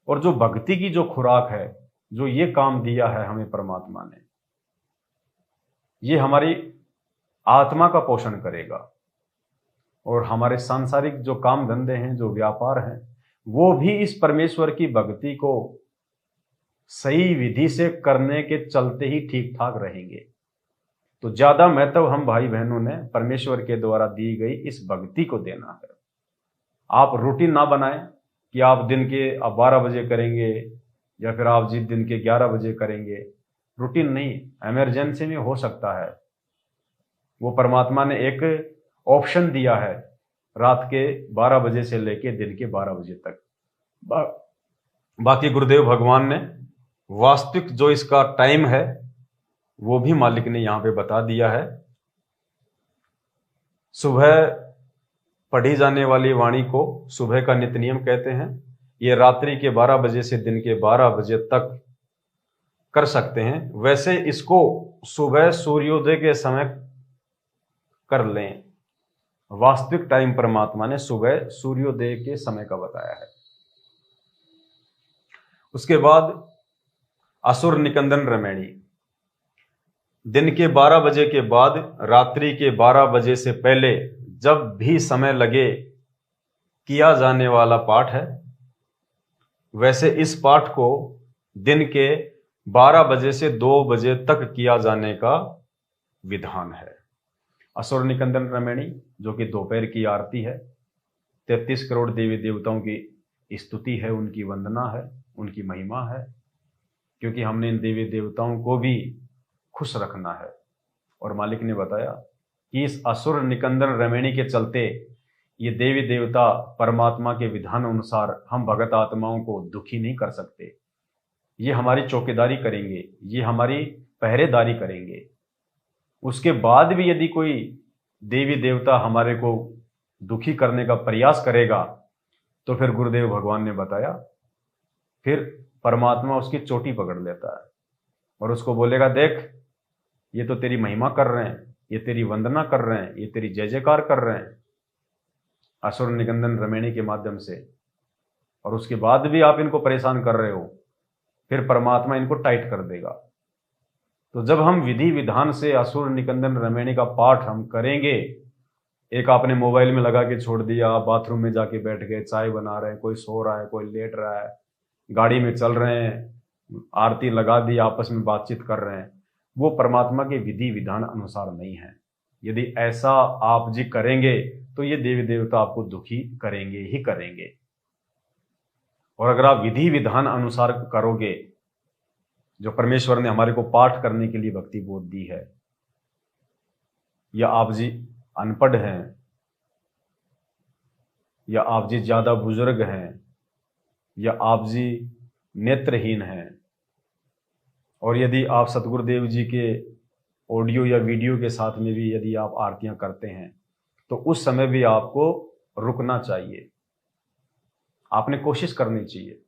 और जो भक्ति की जो खुराक है, जो ये काम दिया है हमें परमात्मा ने, ये हमारी आत्मा का पोषण करेगा। और हमारे सांसारिक जो काम धंधे हैं, जो व्यापार हैं, वो भी इस परमेश्वर की भक्ति को सही विधि से करने के चलते ही ठीक ठाक रहेंगे। तो ज्यादा महत्व हम भाई बहनों ने परमेश्वर के द्वारा दी गई इस भक्ति को देना है। आप रूटीन ना बनाएं कि आप दिन के 12 बजे करेंगे या फिर आप जिस दिन के 11 बजे करेंगे। रूटीन नहीं, इमरजेंसी में हो सकता है। वो परमात्मा ने एक ऑप्शन दिया है रात के 12 बजे से लेके दिन के 12 बजे तक। बाकी गुरुदेव भगवान ने वास्तविक जो इसका टाइम है वो भी मालिक ने यहां पे बता दिया है। सुबह पढ़ी जाने वाली वाणी को सुबह का नित्य नियम कहते हैं। ये रात्रि के 12 बजे से दिन के 12 बजे तक कर सकते हैं। वैसे इसको सुबह सूर्योदय के समय कर लें। वास्तविक टाइम परमात्मा ने सुबह सूर्योदय के समय का बताया है। उसके बाद असुर निकंदन रमैणी, दिन के 12 बजे के बाद रात्रि के 12 बजे से पहले जब भी समय लगे किया जाने वाला पाठ है। वैसे इस पाठ को दिन के 12 बजे से 2 बजे तक किया जाने का विधान है। असुर निकंदन रमैणी जो कि दोपहर की आरती है, 33 करोड़ देवी देवताओं की स्तुति है, उनकी वंदना है, उनकी महिमा है, क्योंकि हमने इन देवी देवताओं को भी खुश रखना है। और मालिक ने बताया कि इस असुर निकंदन रमैणी के चलते ये देवी देवता परमात्मा के विधान अनुसार हम भगत आत्माओं को दुखी नहीं कर सकते। ये हमारी चौकीदारी करेंगे, ये हमारी पहरेदारी करेंगे। उसके बाद भी यदि कोई देवी देवता हमारे को दुखी करने का प्रयास करेगा तो फिर गुरुदेव भगवान ने बताया फिर परमात्मा उसकी चोटी पकड़ लेता है और उसको बोलेगा, देख ये तो तेरी महिमा कर रहे हैं, ये तेरी वंदना कर रहे हैं, ये तेरी जय जयकार कर रहे हैं असुर निकंदन रमैणी के माध्यम से, और उसके बाद भी आप इनको परेशान कर रहे हो। फिर परमात्मा इनको टाइट कर देगा। तो जब हम विधि विधान से असुर निकंदन रमैणी का पाठ हम करेंगे, एक आपने मोबाइल में लगा के छोड़ दिया, आप बाथरूम में जाके बैठ गए, चाय बना रहे हैं, कोई सो रहा है, कोई लेट रहा है, गाड़ी में चल रहे हैं, आरती लगा दी, आपस में बातचीत कर रहे हैं, वो परमात्मा के विधि विधान अनुसार नहीं है। यदि ऐसा आप जी करेंगे तो ये देवी देवता आपको दुखी करेंगे ही करेंगे। और अगर आप विधि विधान अनुसार करोगे, जो परमेश्वर ने हमारे को पाठ करने के लिए भक्ति बोध दी है, या आप जी अनपढ़ हैं, या आप जी ज्यादा बुजुर्ग हैं, या आप जी नेत्रहीन हैं, और यदि आप सतगुरुदेव जी के ऑडियो या वीडियो के साथ में भी यदि आप आरतियां करते हैं तो उस समय भी आपको रुकना चाहिए, आपने कोशिश करनी चाहिए।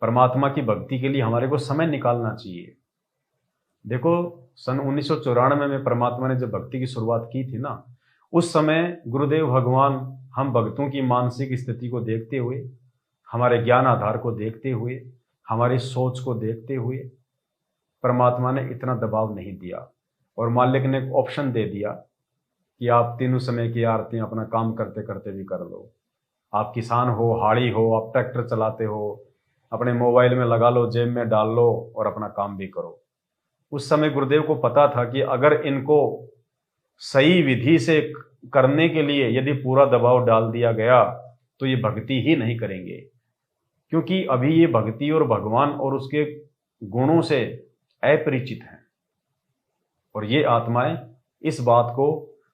परमात्मा की भक्ति के लिए हमारे को समय निकालना चाहिए। देखो सन 1994 में परमात्मा ने जब भक्ति की शुरुआत की थी ना, उस समय गुरुदेव भगवान हम भक्तों की मानसिक स्थिति को देखते हुए, हमारे ज्ञान आधार को देखते हुए, हमारी सोच को देखते हुए परमात्मा ने इतना दबाव नहीं दिया। और मालिक ने एक ऑप्शन दे दिया कि आप तीनों समय की आरतियां अपना काम करते करते भी कर लो। आप किसान हो, हाड़ी हो, आप ट्रैक्टर चलाते हो, अपने मोबाइल में लगा लो, जेब में डाल लो और अपना काम भी करो। उस समय गुरुदेव को पता था कि अगर इनको सही विधि से करने के लिए यदि पूरा दबाव डाल दिया गया तो ये भक्ति ही नहीं करेंगे, क्योंकि अभी ये भक्ति और भगवान और उसके गुणों से अपरिचित हैं और ये आत्माएं इस बात को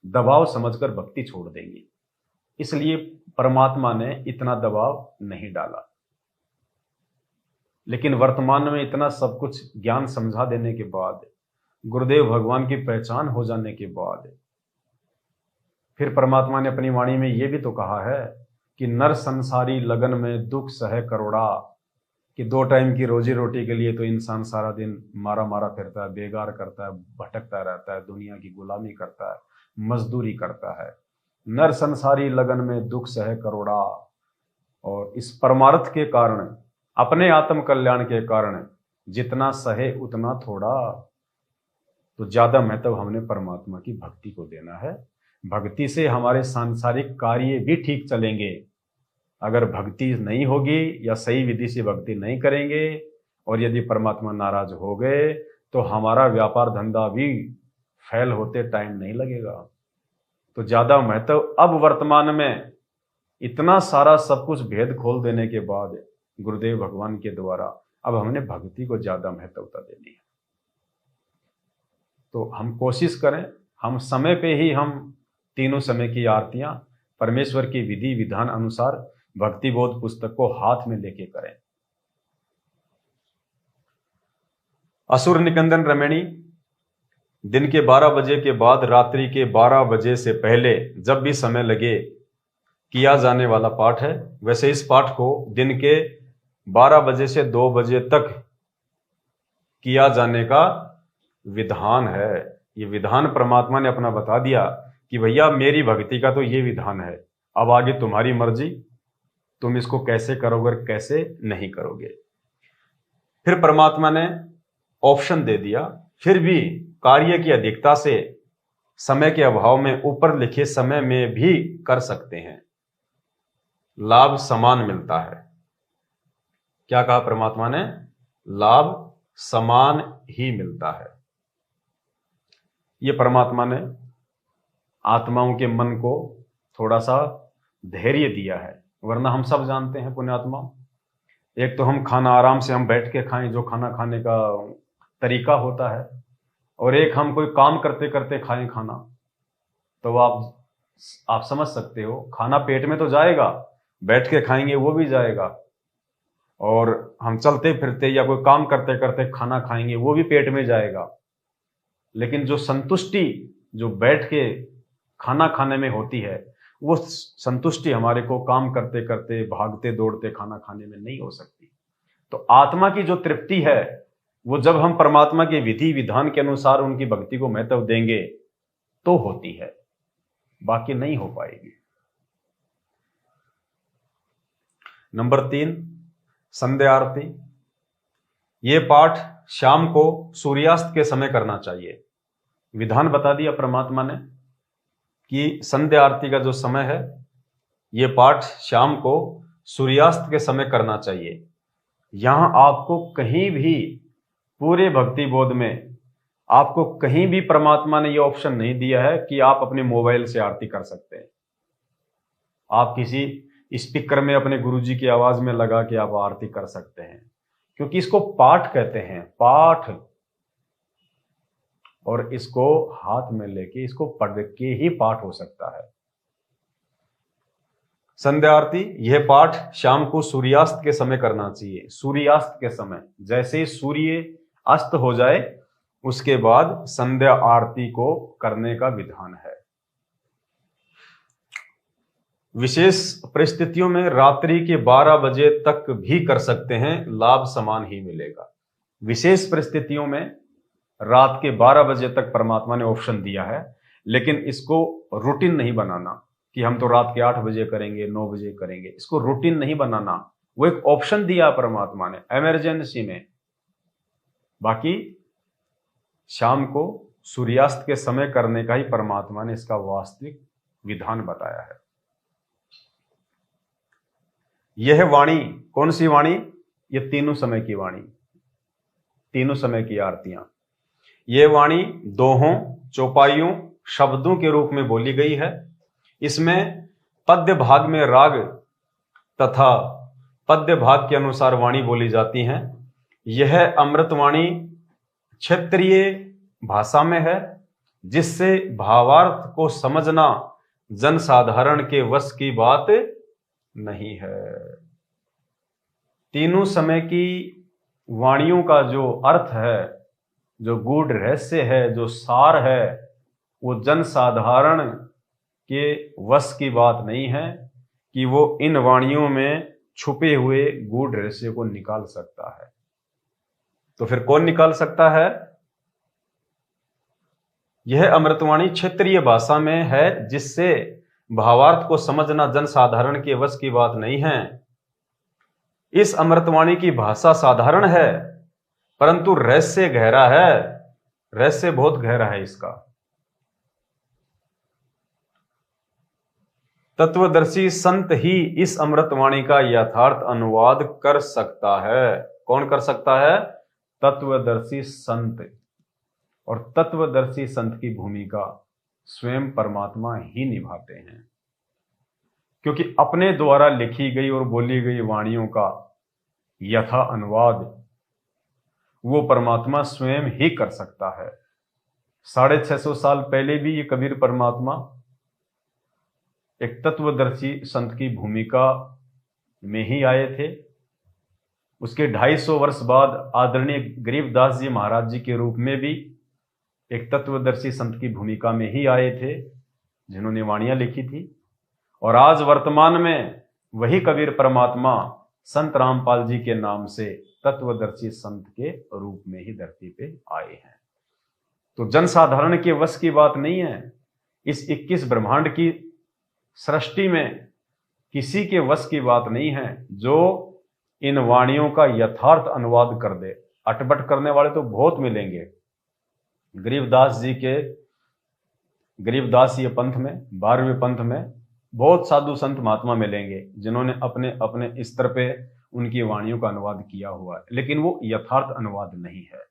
दबाव समझकर भक्ति छोड़ देंगी। इसलिए परमात्मा ने इतना दबाव नहीं डाला। लेकिन वर्तमान में इतना सब कुछ ज्ञान समझा देने के बाद, गुरुदेव भगवान की पहचान हो जाने के बाद, फिर परमात्मा ने अपनी वाणी में ये भी तो कहा है कि नर संसारी लगन में दुख सह करोड़ा, कि 2 टाइम की रोजी रोटी के लिए तो इंसान सारा दिन मारा मारा फिरता है, बेगार करता है, भटकता रहता है, दुनिया की गुलामी करता है, मजदूरी करता है। नर संसारी लगन में दुख सह करोड़ा, और इस परमार्थ के कारण, अपने आत्म कल्याण के कारण जितना सहे उतना थोड़ा। तो ज्यादा महत्व हमने परमात्मा की भक्ति को देना है। भक्ति से हमारे सांसारिक कार्य भी ठीक चलेंगे। अगर भक्ति नहीं होगी या सही विधि से भक्ति नहीं करेंगे और यदि परमात्मा नाराज हो गए तो हमारा व्यापार धंधा भी फेल होते टाइम नहीं लगेगा। तो ज्यादा महत्व अब वर्तमान में इतना सारा सब कुछ भेद खोल देने के बाद गुरुदेव भगवान के द्वारा अब हमने भक्ति को ज्यादा महत्वता देनी है। तो हम कोशिश करें, हम समय पे ही हम तीनों समय की आरतियां परमेश्वर की विधि विधान अनुसार भक्ति बोध पुस्तक को हाथ में लेके करें। असुर निकंदन रमणी दिन के 12 बजे के बाद रात्रि के 12 बजे से पहले जब भी समय लगे किया जाने वाला पाठ है। वैसे इस पाठ को दिन के 12 बजे से 2 बजे तक किया जाने का विधान है। ये विधान परमात्मा ने अपना बता दिया कि भैया मेरी भक्ति का तो ये विधान है, अब आगे तुम्हारी मर्जी, तुम इसको कैसे करोगे कैसे नहीं करोगे। फिर परमात्मा ने ऑप्शन दे दिया, फिर भी कार्य की अधिकता से समय के अभाव में ऊपर लिखे समय में भी कर सकते हैं, लाभ समान मिलता है। क्या कहा परमात्मा ने? लाभ समान ही मिलता है। ये परमात्मा ने आत्माओं के मन को थोड़ा सा धैर्य दिया है, वरना हम सब जानते हैं पुण्यात्मा, एक तो हम खाना आराम से हम बैठ के खाएं जो खाना खाने का तरीका होता है, और एक हम कोई काम करते करते खाएं खाना। तो आप समझ सकते हो, खाना पेट में तो जाएगा, बैठ के खाएंगे वो भी जाएगा, और हम चलते फिरते या कोई काम करते करते खाना खाएंगे वो भी पेट में जाएगा। लेकिन जो संतुष्टि जो बैठ के खाना खाने में होती है, वो संतुष्टि हमारे को काम करते करते भागते दौड़ते खाना खाने में नहीं हो सकती। तो आत्मा की जो तृप्ति है वो जब हम परमात्मा के विधि विधान के अनुसार उनकी भक्ति को महत्व देंगे तो होती है, बाकी नहीं हो पाएगी। नंबर 3, संध्या आरती। ये पाठ शाम को सूर्यास्त के समय करना चाहिए। विधान बता दिया परमात्मा ने कि संध्या आरती का जो समय है ये पाठ शाम को सूर्यास्त के समय करना चाहिए। यहां आपको कहीं भी पूरे भक्ति बोध में आपको कहीं भी परमात्मा ने ये ऑप्शन नहीं दिया है कि आप अपने मोबाइल से आरती कर सकते हैं। आप किसी स्पीकर में अपने गुरुजी की आवाज में लगा के आप आरती कर सकते हैं, क्योंकि इसको पाठ कहते हैं, पाठ, और इसको हाथ में लेके इसको पढ़ के ही पाठ हो सकता है। संध्या आरती यह पाठ शाम को सूर्यास्त के समय करना चाहिए। सूर्यास्त के समय, जैसे सूर्य अस्त हो जाए उसके बाद संध्या आरती को करने का विधान है। विशेष परिस्थितियों में रात्रि के 12 बजे तक भी कर सकते हैं, लाभ समान ही मिलेगा। विशेष परिस्थितियों में रात के 12 बजे तक परमात्मा ने ऑप्शन दिया है, लेकिन इसको रूटीन नहीं बनाना कि हम तो रात के 8 बजे करेंगे 9 बजे करेंगे, इसको रूटीन नहीं बनाना। वो एक ऑप्शन दिया परमात्मा ने इमरजेंसी में। बाकी शाम को सूर्यास्त के समय करने का ही परमात्मा ने इसका वास्तविक विधान बताया है। यह वाणी कौन सी वाणी? ये तीनों समय की वाणी, तीनों समय की आरतियां। यह वाणी दोहों, चौपाइयों, शब्दों के रूप में बोली गई है। इसमें पद्य भाग में राग तथा पद्य भाग के अनुसार वाणी बोली जाती हैं। यह अमृतवाणी क्षेत्रीय भाषा में है, जिससे भावार्थ को समझना जनसाधारण के वश की बात नहीं है। तीनों समय की वाणियों का जो अर्थ है, जो गूढ़ रहस्य है, जो सार है, वो जनसाधारण के वश की बात नहीं है कि वो इन वाणियों में छुपे हुए गूढ़ रहस्य को निकाल सकता है। तो फिर कौन निकाल सकता है? यह अमृतवाणी क्षेत्रीय भाषा में है, जिससे भावार्थ को समझना जनसाधारण के वश की बात नहीं है। इस अमृतवाणी की भाषा साधारण है, परंतु रहस्य गहरा है, रहस्य बहुत गहरा है इसका। तत्वदर्शी संत ही इस अमृतवाणी का यथार्थ अनुवाद कर सकता है। कौन कर सकता है? तत्वदर्शी संत। और तत्वदर्शी संत की भूमिका स्वयं परमात्मा ही निभाते हैं, क्योंकि अपने द्वारा लिखी गई और बोली गई वाणियों का यथा अनुवाद वो परमात्मा स्वयं ही कर सकता है। 650 साल पहले भी ये कबीर परमात्मा एक तत्वदर्शी संत की भूमिका में ही आए थे। उसके 250 वर्ष बाद आदरणीय गरीबदास जी महाराज जी के रूप में भी एक तत्वदर्शी संत की भूमिका में ही आए थे, जिन्होंने वाणियां लिखी थी। और आज वर्तमान में वही कबीर परमात्मा संत रामपाल जी के नाम से तत्वदर्शी संत के रूप में ही धरती पे आए हैं। तो जनसाधारण के वश की बात नहीं है। इस 21 ब्रह्मांड की सृष्टि में किसी के वश की बात नहीं है जो इन वाणियों का यथार्थ अनुवाद कर दे। अटपट करने वाले तो बहुत मिलेंगे। गरीबदास जी के गरीबदासीय पंथ में, 12वें पंथ में बहुत साधु संत महात्मा मिलेंगे जिन्होंने अपने अपने स्तर पे उनकी वाणियों का अनुवाद किया हुआ है, लेकिन वो यथार्थ अनुवाद नहीं है।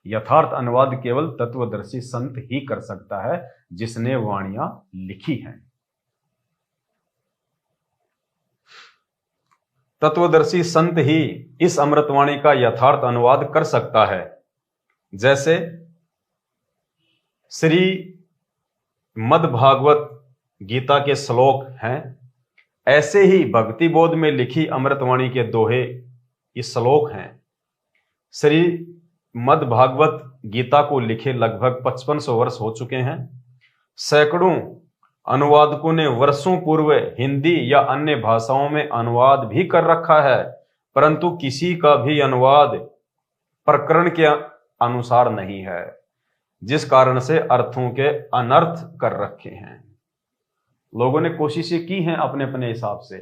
यथार्थ अनुवाद केवल तत्वदर्शी संत ही कर सकता है, जिसने वाणियां लिखी हैं। तत्वदर्शी संत ही इस अमृतवाणी का यथार्थ अनुवाद कर सकता है। जैसे श्री मद्भागवत गीता के श्लोक हैं, ऐसे ही भक्ति बोध में लिखी अमृतवाणी के दोहे ये श्लोक हैं। श्री मद्भागवत गीता को लिखे लगभग 5500 वर्ष हो चुके हैं। सैकड़ों अनुवादकों ने वर्षों पूर्व हिंदी या अन्य भाषाओं में अनुवाद भी कर रखा है, परंतु किसी का भी अनुवाद प्रकरण के अनुसार नहीं है, जिस कारण से अर्थों के अनर्थ कर रखे हैं। लोगों ने कोशिशें की हैं अपने अपने हिसाब से,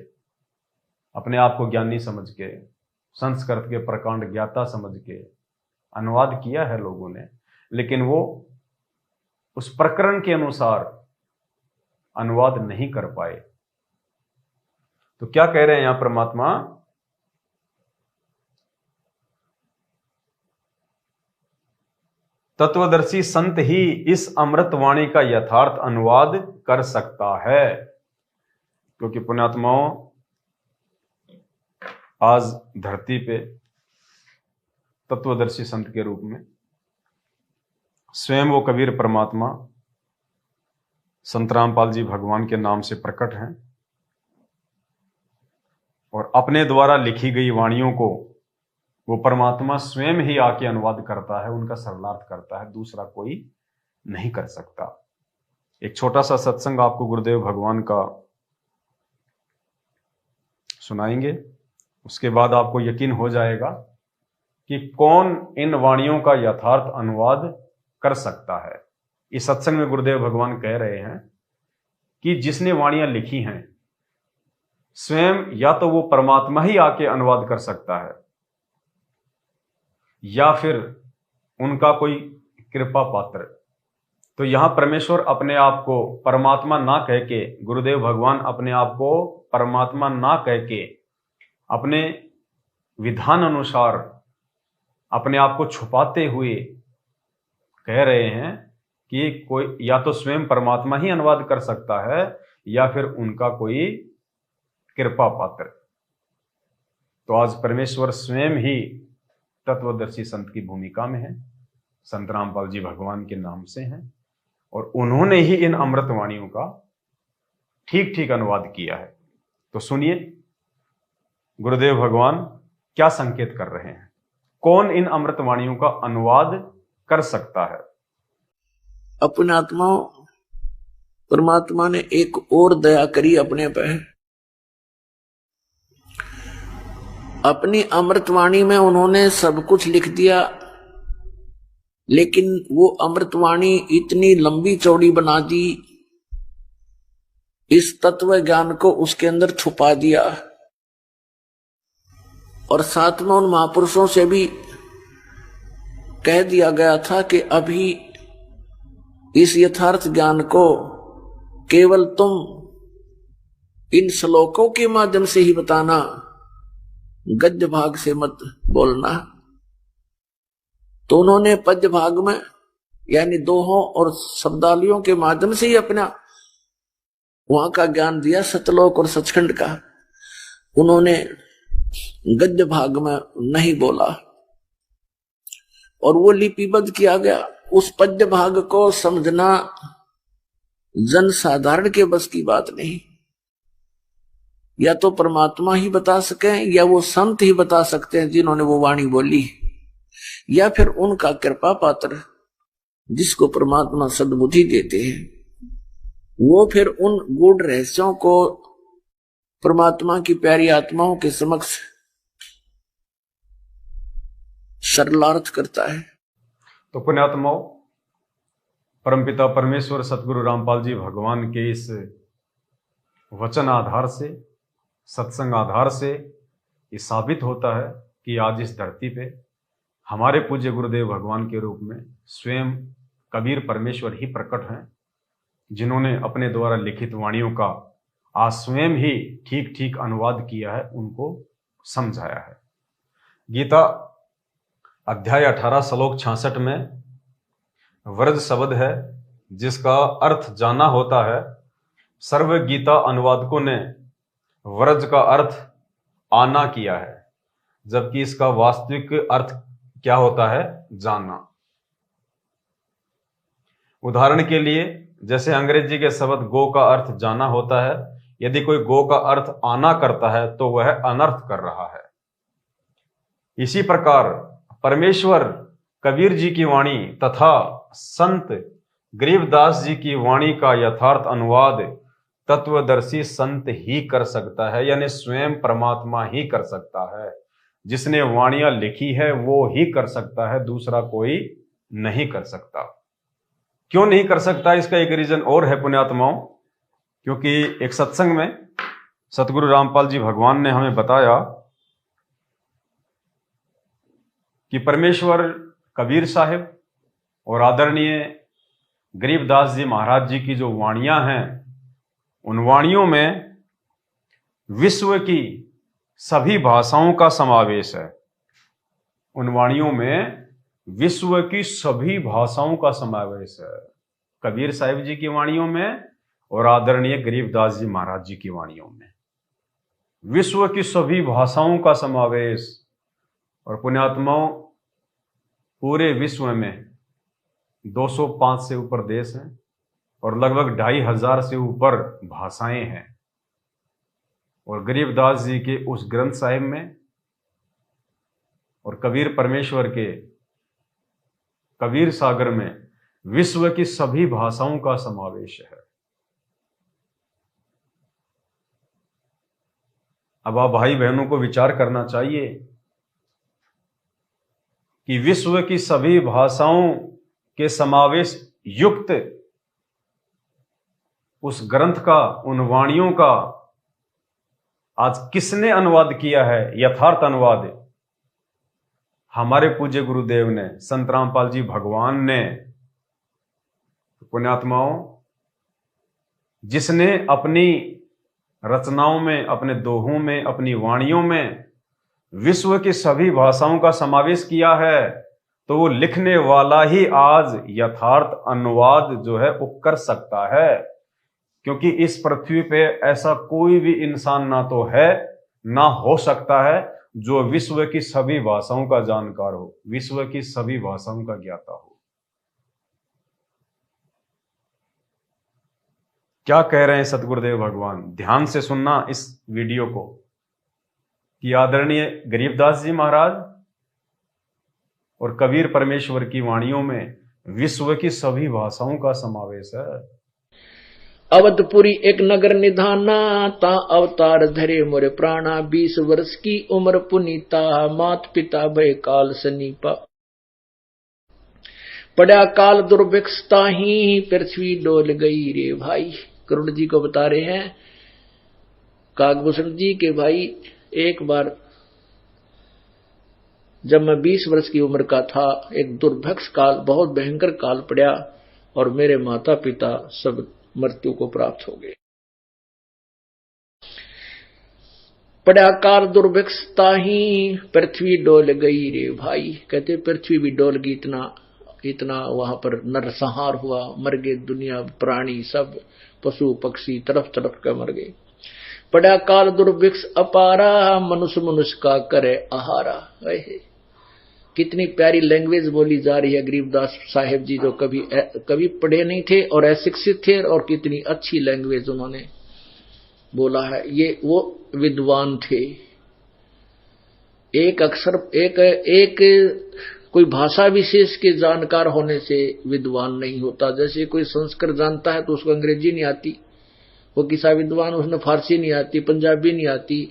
अपने आप को ज्ञानी समझ के, संस्कृत के प्रकांड ज्ञाता समझ के अनुवाद किया है लोगों ने, लेकिन वो उस प्रकरण के अनुसार अनुवाद नहीं कर पाए। तो क्या कह रहे हैं यहां परमात्मा? तत्वदर्शी संत ही इस अमृतवाणी का यथार्थ अनुवाद कर सकता है। क्योंकि पुण्यात्माओं, आज धरती पे तत्वदर्शी संत के रूप में स्वयं वो कबीर परमात्मा संत रामपाल जी भगवान के नाम से प्रकट हैं और अपने द्वारा लिखी गई वाणियों को वो परमात्मा स्वयं ही आके अनुवाद करता है, उनका सरलार्थ करता है, दूसरा कोई नहीं कर सकता। एक छोटा सा सत्संग आपको गुरुदेव भगवान का सुनाएंगे, उसके बाद आपको यकीन हो जाएगा कि कौन इन वाणियों का यथार्थ अनुवाद कर सकता है। इस सत्संग में गुरुदेव भगवान कह रहे हैं कि जिसने वाणियां लिखी हैं स्वयं या तो वो परमात्मा ही आके अनुवाद कर सकता है, या फिर उनका कोई कृपा पात्र तो यहां परमेश्वर अपने आप को परमात्मा ना कह के, गुरुदेव भगवान अपने आप को परमात्मा ना कह के अपने विधान अनुसार अपने आप को छुपाते हुए कह रहे हैं कि कोई या तो स्वयं परमात्मा ही अनुवाद कर सकता है या फिर उनका कोई कृपा पात्र। तो आज परमेश्वर स्वयं ही तत्वदर्शी संत की भूमिका में है, संत रामपाल जी भगवान के नाम से हैं, और उन्होंने ही इन अमृतवाणियों का ठीक ठीक अनुवाद किया है। तो सुनिए गुरुदेव भगवान क्या संकेत कर रहे हैं, कौन इन अमृतवाणियों का अनुवाद कर सकता है। अपने आत्मा परमात्मा ने एक और दया करी अपने पे। अपनी अमृतवाणी में उन्होंने सब कुछ लिख दिया, लेकिन वो अमृतवाणी इतनी लंबी चौड़ी बना दी, इस तत्व ज्ञान को उसके अंदर छुपा दिया। और साथ में उन महापुरुषों से भी कह दिया गया था कि अभी इस यथार्थ ज्ञान को केवल तुम इन श्लोकों के माध्यम से ही बताना, गद्य भाग से मत बोलना। तो उन्होंने पद्य भाग में यानी दोहों और शब्दावलियों के माध्यम से ही अपना वहां का ज्ञान दिया, सतलोक और सचखंड का। उन्होंने गद्य भाग में नहीं बोला और वो लिपिबद्ध किया गया। उस पद्य भाग को समझना जन साधारण के बस की बात नहीं। या तो परमात्मा ही बता सके या वो संत ही बता सकते हैं जिन्होंने वो वाणी बोली, या फिर उनका कृपा पात्र जिसको परमात्मा सद्बुद्धि देते हैं, वो फिर उन गूढ़ रहस्यों को परमात्मा की प्यारी आत्माओं के समक्ष सरलार्थ करता है। तो पुण्यात्माओं, परमपिता परमेश्वर सतगुरु रामपाल जी भगवान के इस वचन आधार से, सत्संग आधार से ये साबित होता है कि आज इस धरती पे हमारे पूज्य गुरुदेव भगवान के रूप में स्वयं कबीर परमेश्वर ही प्रकट हैं, जिन्होंने अपने द्वारा लिखित वाणियों का आज स्वयं ही ठीक ठीक अनुवाद किया है, उनको समझाया है। गीता अध्याय 18 श्लोक 66 में व्रज शब्द है जिसका अर्थ जाना होता है। सर्व गीता अनुवादकों ने व्रज का अर्थ आना किया है, जबकि इसका वास्तविक अर्थ क्या होता है? जाना। उदाहरण के लिए, जैसे अंग्रेजी के शब्द गो का अर्थ जाना होता है, यदि कोई गो का अर्थ आना करता है तो वह अनर्थ कर रहा है। इसी प्रकार परमेश्वर कबीर जी की वाणी तथा संत गरीबदास जी की वाणी का यथार्थ अनुवाद तत्वदर्शी संत ही कर सकता है, यानी स्वयं परमात्मा ही कर सकता है। जिसने वाणियां लिखी है वो ही कर सकता है, दूसरा कोई नहीं कर सकता। क्यों नहीं कर सकता? इसका एक रीजन और है पुण्यात्माओं, क्योंकि एक सत्संग में सतगुरु रामपाल जी भगवान ने हमें बताया कि परमेश्वर कबीर साहिब और आदरणीय गरीबदास जी महाराज जी की जो वाणियां हैं, उन वाणियों में विश्व की सभी भाषाओं का समावेश है। उन वाणियों में विश्व की सभी भाषाओं का समावेश है, कबीर साहिब जी की वाणियों में और आदरणीय गरीबदास जी महाराज जी की वाणियों में विश्व की सभी भाषाओं का समावेश। और पुण्यात्माओं, पूरे विश्व में 205 से ऊपर देश हैं और लगभग 2500 से ऊपर भाषाएं हैं। और गरीबदास जी के उस ग्रंथ साहिब में और कबीर परमेश्वर के कबीर सागर में विश्व की सभी भाषाओं का समावेश है। अब आप भाई बहनों को विचार करना चाहिए कि विश्व की सभी भाषाओं के समावेश युक्त उस ग्रंथ का, उन वाणियों का आज किसने अनुवाद किया है? यथार्थ अनुवाद हमारे पूज्य गुरुदेव ने, संत रामपाल जी भगवान ने। पुण्यात्माओं, जिसने अपनी रचनाओं में, अपने दोहों में, अपनी वाणियों में विश्व की सभी भाषाओं का समावेश किया है, तो वो लिखने वाला ही आज यथार्थ अनुवाद जो है वो कर सकता है। क्योंकि इस पृथ्वी पे ऐसा कोई भी इंसान ना तो है ना हो सकता है जो विश्व की सभी भाषाओं का जानकार हो, विश्व की सभी भाषाओं का ज्ञाता हो। क्या कह रहे हैं सतगुरुदेव भगवान? ध्यान से सुनना इस वीडियो को कि आदरणीय गरीबदास जी महाराज और कबीर परमेश्वर की वाणियों में विश्व की सभी भाषाओं का समावेश है। अवधपुरी एक नगर निधाना, ता अवतार धरे मोरे प्राणा, 20 वर्ष की उम्र पुनीता, मात पिता भय काल सनीपा, पड़ा काल दुर्भिक्षता ही, पृथ्वी डोल गई रे भाई। करुण जी को बता रहे हैं काकभूषण जी के भाई, एक बार जब मैं 20 वर्ष की उम्र का था, एक दुर्भिक्ष काल, बहुत भयंकर काल पड़ा और मेरे माता पिता सब मृत्यु को प्राप्त हो गए। पड़ा काल दुर्भिक्षता ही, पृथ्वी डोल गई रे भाई। कहते पृथ्वी भी डोल गई, इतना वहां पर नरसंहार हुआ, मर गए दुनिया, प्राणी सब, पशु पक्षी तरफ तरफ के मर गए। पड़ा काल दुर्भिक्ष अपारा, मनुष्य मनुष्य का करे आहारा। कितनी प्यारी लैंग्वेज बोली जा रही है गरीबदास साहेब जी, जो कभी पढ़े नहीं थे और अशिक्षित थे, और कितनी अच्छी लैंग्वेज उन्होंने बोला है। ये वो विद्वान थे। एक अक्षर एक कोई भाषा विशेष के जानकार होने से विद्वान नहीं होता। जैसे कोई संस्कृत जानता है तो उसको अंग्रेजी नहीं आती, वो किसा विद्वान, उसने फारसी नहीं आती, पंजाबी नहीं आती।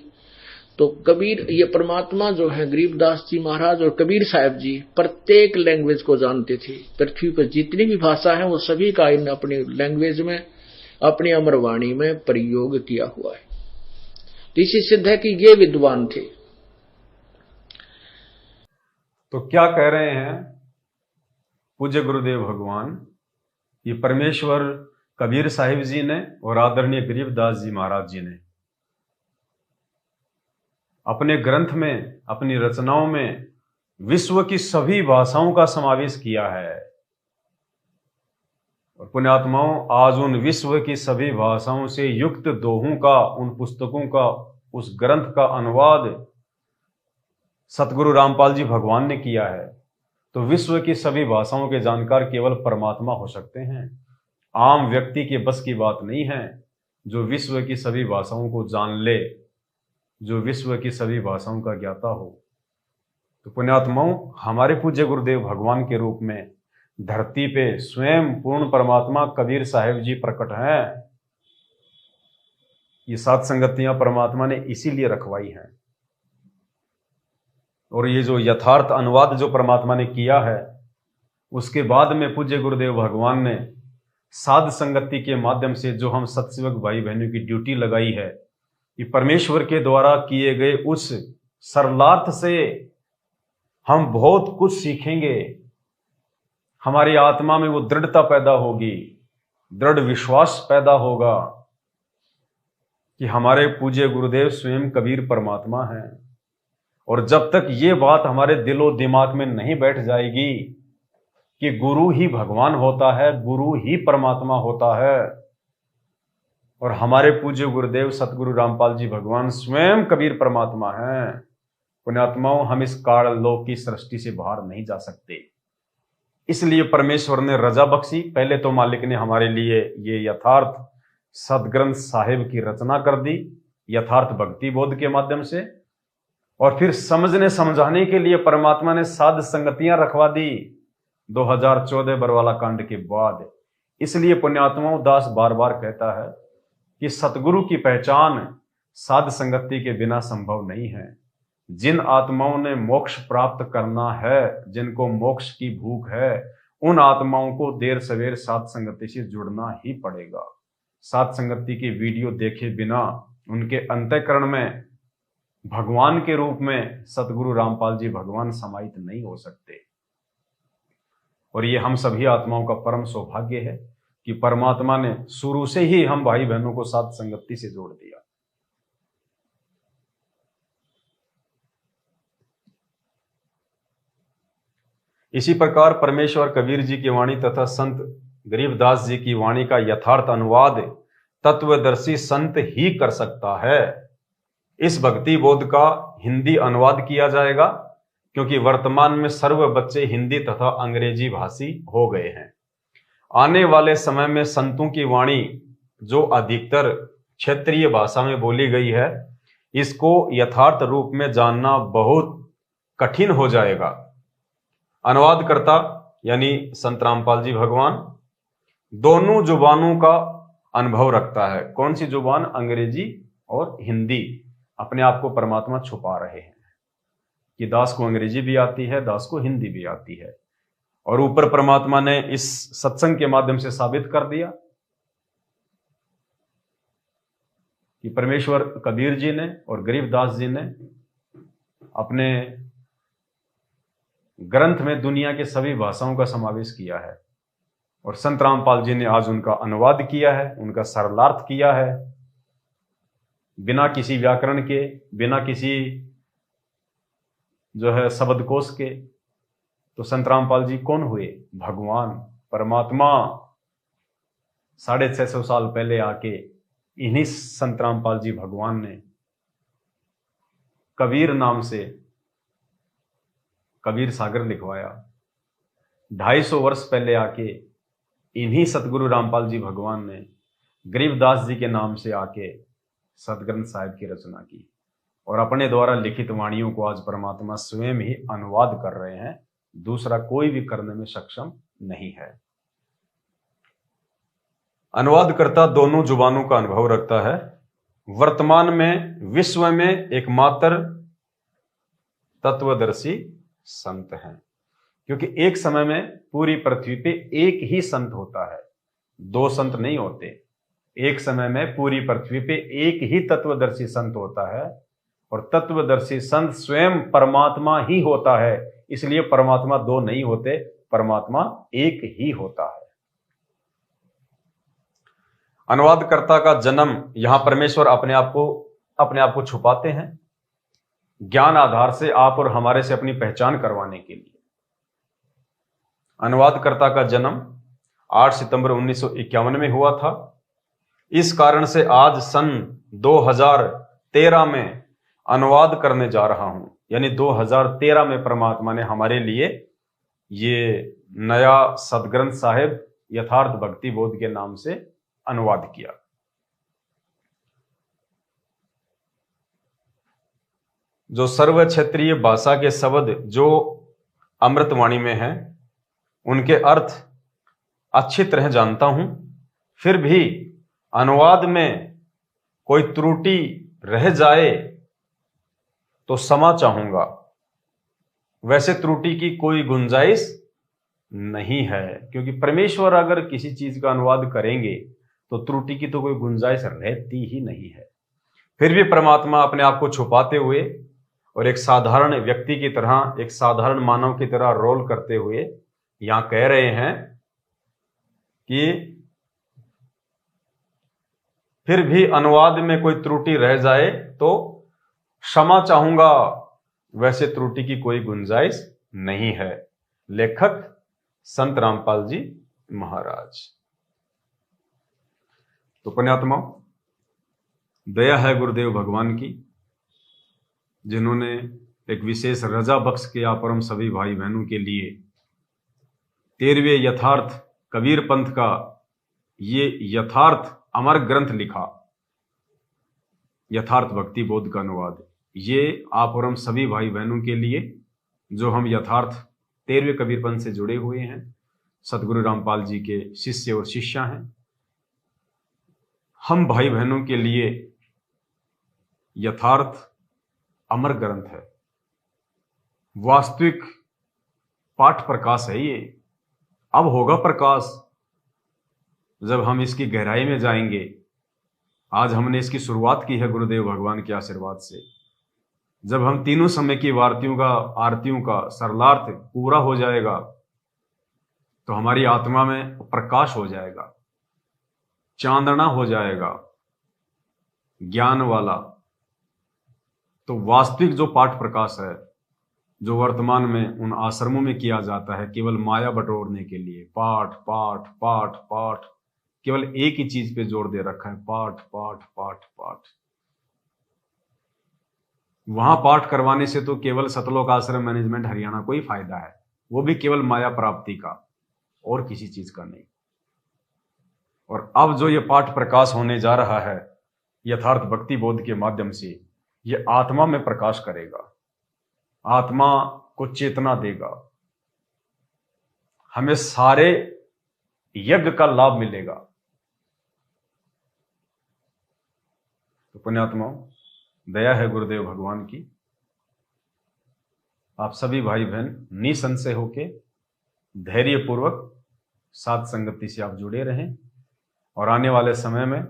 तो कबीर, ये परमात्मा जो है गरीबदास जी महाराज और कबीर साहब जी प्रत्येक लैंग्वेज को जानते थे। पृथ्वी पर जितनी भी भाषा है वो सभी का इन अपनी लैंग्वेज में, अपनी अमरवाणी में प्रयोग किया हुआ है। तो इसी सिद्ध है कि ये विद्वान थे। तो क्या कह रहे हैं पूज्य गुरुदेव भगवान? ये परमेश्वर कबीर साहिब जी ने और आदरणीय गरीबदास जी महाराज जी ने अपने ग्रंथ में, अपनी रचनाओं में विश्व की सभी भाषाओं का समावेश किया है। और पुण्यात्माओं, आज उन विश्व की सभी भाषाओं से युक्त दोहों का, उन पुस्तकों का, उस ग्रंथ का अनुवाद सतगुरु रामपाल जी भगवान ने किया है। तो विश्व की सभी भाषाओं के जानकार केवल परमात्मा हो सकते हैं। आम व्यक्ति के बस की बात नहीं है जो विश्व की सभी भाषाओं को जान ले, जो विश्व की सभी भाषाओं का ज्ञाता हो। तो पुण्यात्माओं, हमारे पूज्य गुरुदेव भगवान के रूप में धरती पे स्वयं पूर्ण परमात्मा कबीर साहिब जी प्रकट हैं। ये 7 संगतियां परमात्मा ने इसीलिए रखवाई हैं। और ये जो यथार्थ अनुवाद जो परमात्मा ने किया है, उसके बाद में पूज्य गुरुदेव भगवान ने साध संगति के माध्यम से जो हम सत्सेवक भाई बहनों की ड्यूटी लगाई है, ये परमेश्वर के द्वारा किए गए उस सरलार्थ से हम बहुत कुछ सीखेंगे। हमारी आत्मा में वो दृढ़ता पैदा होगी, दृढ़ विश्वास पैदा होगा कि हमारे पूज्य गुरुदेव स्वयं कबीर परमात्मा हैं। और जब तक ये बात हमारे दिलो दिमाग में नहीं बैठ जाएगी कि गुरु ही भगवान होता है, गुरु ही परमात्मा होता है, और हमारे पूज्य गुरुदेव सतगुरु रामपाल जी भगवान स्वयं कबीर परमात्मा हैं, पुण्यात्माओं, हम इस काल लोक की सृष्टि से बाहर नहीं जा सकते। इसलिए परमेश्वर ने रजा बख्शी। पहले तो मालिक ने हमारे लिए ये यथार्थ सदग्रंथ साहिब की रचना कर दी, यथार्थ भक्ति बोध के माध्यम से, और फिर समझने समझाने के लिए परमात्मा ने साध संगतियां रखवा दी 2014 बरवाला कांड के बाद। इसलिए पुण्यात्माओं, दास बार बार कहता है कि सतगुरु की पहचान साध संगति के बिना संभव नहीं है। जिन आत्माओं ने मोक्ष प्राप्त करना है, जिनको मोक्ष की भूख है, उन आत्माओं को देर सवेर साध संगति से जुड़ना ही पड़ेगा। साध संगति की वीडियो देखे बिना उनके अंतःकरण में भगवान के रूप में सतगुरु रामपाल जी भगवान समाहित नहीं हो सकते। और ये हम सभी आत्माओं का परम सौभाग्य है कि परमात्मा ने शुरू से ही हम भाई बहनों को साथ संगति से जोड़ दिया। इसी प्रकार परमेश्वर कबीर जी की वाणी तथा संत गरीबदास जी की वाणी का यथार्थ अनुवाद तत्वदर्शी संत ही कर सकता है। इस भक्ति बोध का हिंदी अनुवाद किया जाएगा, क्योंकि वर्तमान में सर्व बच्चे हिंदी तथा अंग्रेजी भाषी हो गए हैं। आने वाले समय में संतों की वाणी जो अधिकतर क्षेत्रीय भाषा में बोली गई है, इसको यथार्थ रूप में जानना बहुत कठिन हो जाएगा। अनुवादकर्ता यानी संत रामपाल जी भगवान दोनों जुबानों का अनुभव रखता है। कौन सी जुबान? अंग्रेजी और हिंदी। अपने आप को परमात्मा छुपा रहे हैं कि दास को अंग्रेजी भी आती है, दास को हिंदी भी आती है। और ऊपर परमात्मा ने इस सत्संग के माध्यम से साबित कर दिया कि परमेश्वर कबीर जी ने और गरीबदास जी ने अपने ग्रंथ में दुनिया के सभी भाषाओं का समावेश किया है, और संत रामपाल जी ने आज उनका अनुवाद किया है, उनका सरलार्थ किया है, बिना किसी व्याकरण के, बिना किसी जो है शब्दकोश के। तो संत रामपाल जी कौन हुए? भगवान परमात्मा 650 साल पहले आके इन्हीं संत रामपाल जी भगवान ने कबीर नाम से कबीर सागर लिखवाया। 250 वर्ष पहले आके इन्हीं सतगुरु रामपाल जी भगवान ने गरीबदास जी के नाम से आके सतग्रंथ साहिब की रचना की, और अपने द्वारा लिखित वाणियों को आज परमात्मा स्वयं ही अनुवाद कर रहे हैं। दूसरा कोई भी करने में सक्षम नहीं है। अनुवादकर्ता दोनों जुबानों का अनुभव रखता है। वर्तमान में विश्व में एकमात्र तत्वदर्शी संत हैं, क्योंकि एक समय में पूरी पृथ्वी पे एक ही संत होता है, दो संत नहीं होते। एक समय में पूरी पृथ्वी पे एक ही तत्वदर्शी संत होता है, और तत्वदर्शी संत स्वयं परमात्मा ही होता है। इसलिए परमात्मा दो नहीं होते, परमात्मा एक ही होता है। अनुवादकर्ता का जन्म, यहां परमेश्वर अपने आप को छुपाते हैं ज्ञान आधार से, आप और हमारे से अपनी पहचान करवाने के लिए। अनुवादकर्ता का जन्म 8 सितंबर 1951 में हुआ था। इस कारण से आज सन 2013 में अनुवाद करने जा रहा हूं, यानी 2013 में परमात्मा ने हमारे लिए ये नया सतग्रंथ साहिब यथार्थ भक्ति बोध के नाम से अनुवाद किया। जो सर्व क्षेत्रीय भाषा के शब्द जो अमृतवाणी में हैं, उनके अर्थ अच्छी तरह जानता हूं, फिर भी अनुवाद में कोई त्रुटि रह जाए तो क्षमा चाहूंगा। वैसे त्रुटि की कोई गुंजाइश नहीं है, क्योंकि परमेश्वर अगर किसी चीज का अनुवाद करेंगे तो त्रुटि की तो कोई गुंजाइश रहती ही नहीं है। फिर भी परमात्मा अपने आप को छुपाते हुए और एक साधारण व्यक्ति की तरह, एक साधारण मानव की तरह रोल करते हुए यहां कह रहे हैं कि फिर भी अनुवाद में कोई त्रुटि रह जाए तो क्षमा चाहूंगा। वैसे त्रुटि की कोई गुंजाइश नहीं है। लेखक संत रामपाल जी महाराज। तो पुण्यात्मा, दया है गुरुदेव भगवान की, जिन्होंने एक विशेष रजा बख्श के आप और हम सभी भाई बहनों के लिए 13वें यथार्थ कबीर पंथ का ये यथार्थ अमर ग्रंथ लिखा, यथार्थ भक्ति बोध का अनुवाद। ये आप और हम सभी भाई बहनों के लिए जो हम यथार्थ 13वें कबीर पंथ से जुड़े हुए हैं, सतगुरु रामपाल जी के शिष्य और शिष्या हैं, हम भाई बहनों के लिए यथार्थ अमर ग्रंथ है। वास्तविक पाठ प्रकाश है ये। अब होगा प्रकाश जब हम इसकी गहराई में जाएंगे। आज हमने इसकी शुरुआत की है गुरुदेव भगवान के आशीर्वाद से। जब हम तीनों समय की आरतियों का सरलार्थ पूरा हो जाएगा तो हमारी आत्मा में प्रकाश हो जाएगा। चांदना हो जाएगा ज्ञान वाला, तो वास्तविक जो पाठ प्रकाश है जो वर्तमान में उन आश्रमों में किया जाता है केवल माया बटोरने के लिए, पाठ पाठ पाठ पाठ, केवल एक ही चीज पे जोर दे रखा है, पाठ पाठ पाठ पाठ। वहां पाठ करवाने से तो केवल सतलोक आश्रम मैनेजमेंट हरियाणा को ही फायदा है, वो भी केवल माया प्राप्ति का और किसी चीज का नहीं। और अब जो ये पाठ प्रकाश होने जा रहा है यथार्थ भक्ति बोध के माध्यम से, ये आत्मा में प्रकाश करेगा, आत्मा को चेतना देगा, हमें सारे यज्ञ का लाभ मिलेगा। तो पुण्यात्माओं, दया है गुरुदेव भगवान की, आप सभी भाई बहन निसंशय होके धैर्यपूर्वक साथ संगति से आप जुड़े रहें, और आने वाले समय में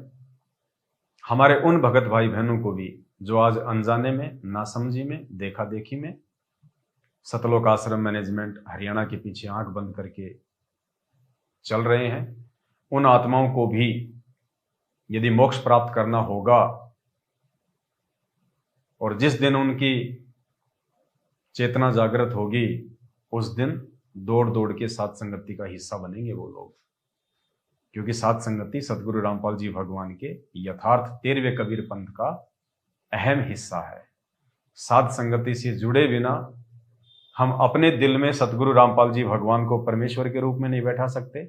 हमारे उन भगत भाई बहनों को भी जो आज अनजाने में, नासमझी में, देखा देखी में सतलोक आश्रम मैनेजमेंट हरियाणा के पीछे आंख बंद करके चल रहे हैं, उन आत्माओं को भी यदि मोक्ष प्राप्त करना होगा और जिस दिन उनकी चेतना जागृत होगी उस दिन दौड़ दौड़ के साथ संगति का हिस्सा बनेंगे वो लोग, क्योंकि साथ संगति सतगुरु रामपाल जी भगवान के यथार्थ 13वें कबीर पंथ का अहम हिस्सा है। साथ संगति से जुड़े बिना हम अपने दिल में सतगुरु रामपाल जी भगवान को परमेश्वर के रूप में नहीं बैठा सकते,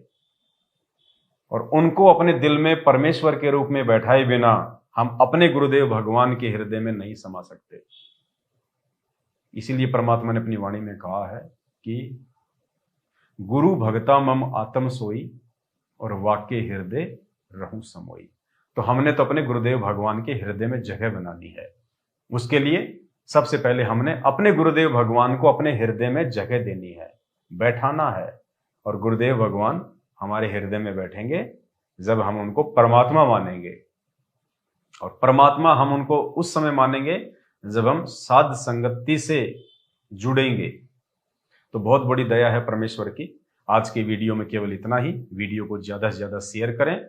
और उनको अपने दिल में परमेश्वर के रूप में बैठाए बिना हम अपने गुरुदेव भगवान के हृदय में नहीं समा सकते। इसीलिए परमात्मा ने अपनी वाणी में कहा है कि गुरु भगता मम आत्म सोई और वाक्य हृदय रहूं समोई। तो हमने तो अपने गुरुदेव भगवान के हृदय में जगह बनानी है। उसके लिए सबसे पहले हमने अपने गुरुदेव भगवान को अपने हृदय में जगह देनी है, बैठाना है, और गुरुदेव भगवान हमारे हृदय में बैठेंगे जब हम उनको परमात्मा मानेंगे, और परमात्मा हम उनको उस समय मानेंगे जब हम साध संगति से जुड़ेंगे। तो बहुत बड़ी दया है परमेश्वर की। आज के वीडियो में केवल इतना ही। वीडियो को ज्यादा से ज्यादा शेयर करें,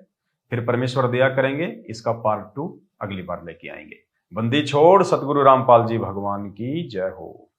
फिर परमेश्वर दया करेंगे, इसका पार्ट 2 अगली बार लेके आएंगे। बंदी छोड़ सतगुरु रामपाल जी भगवान की जय हो।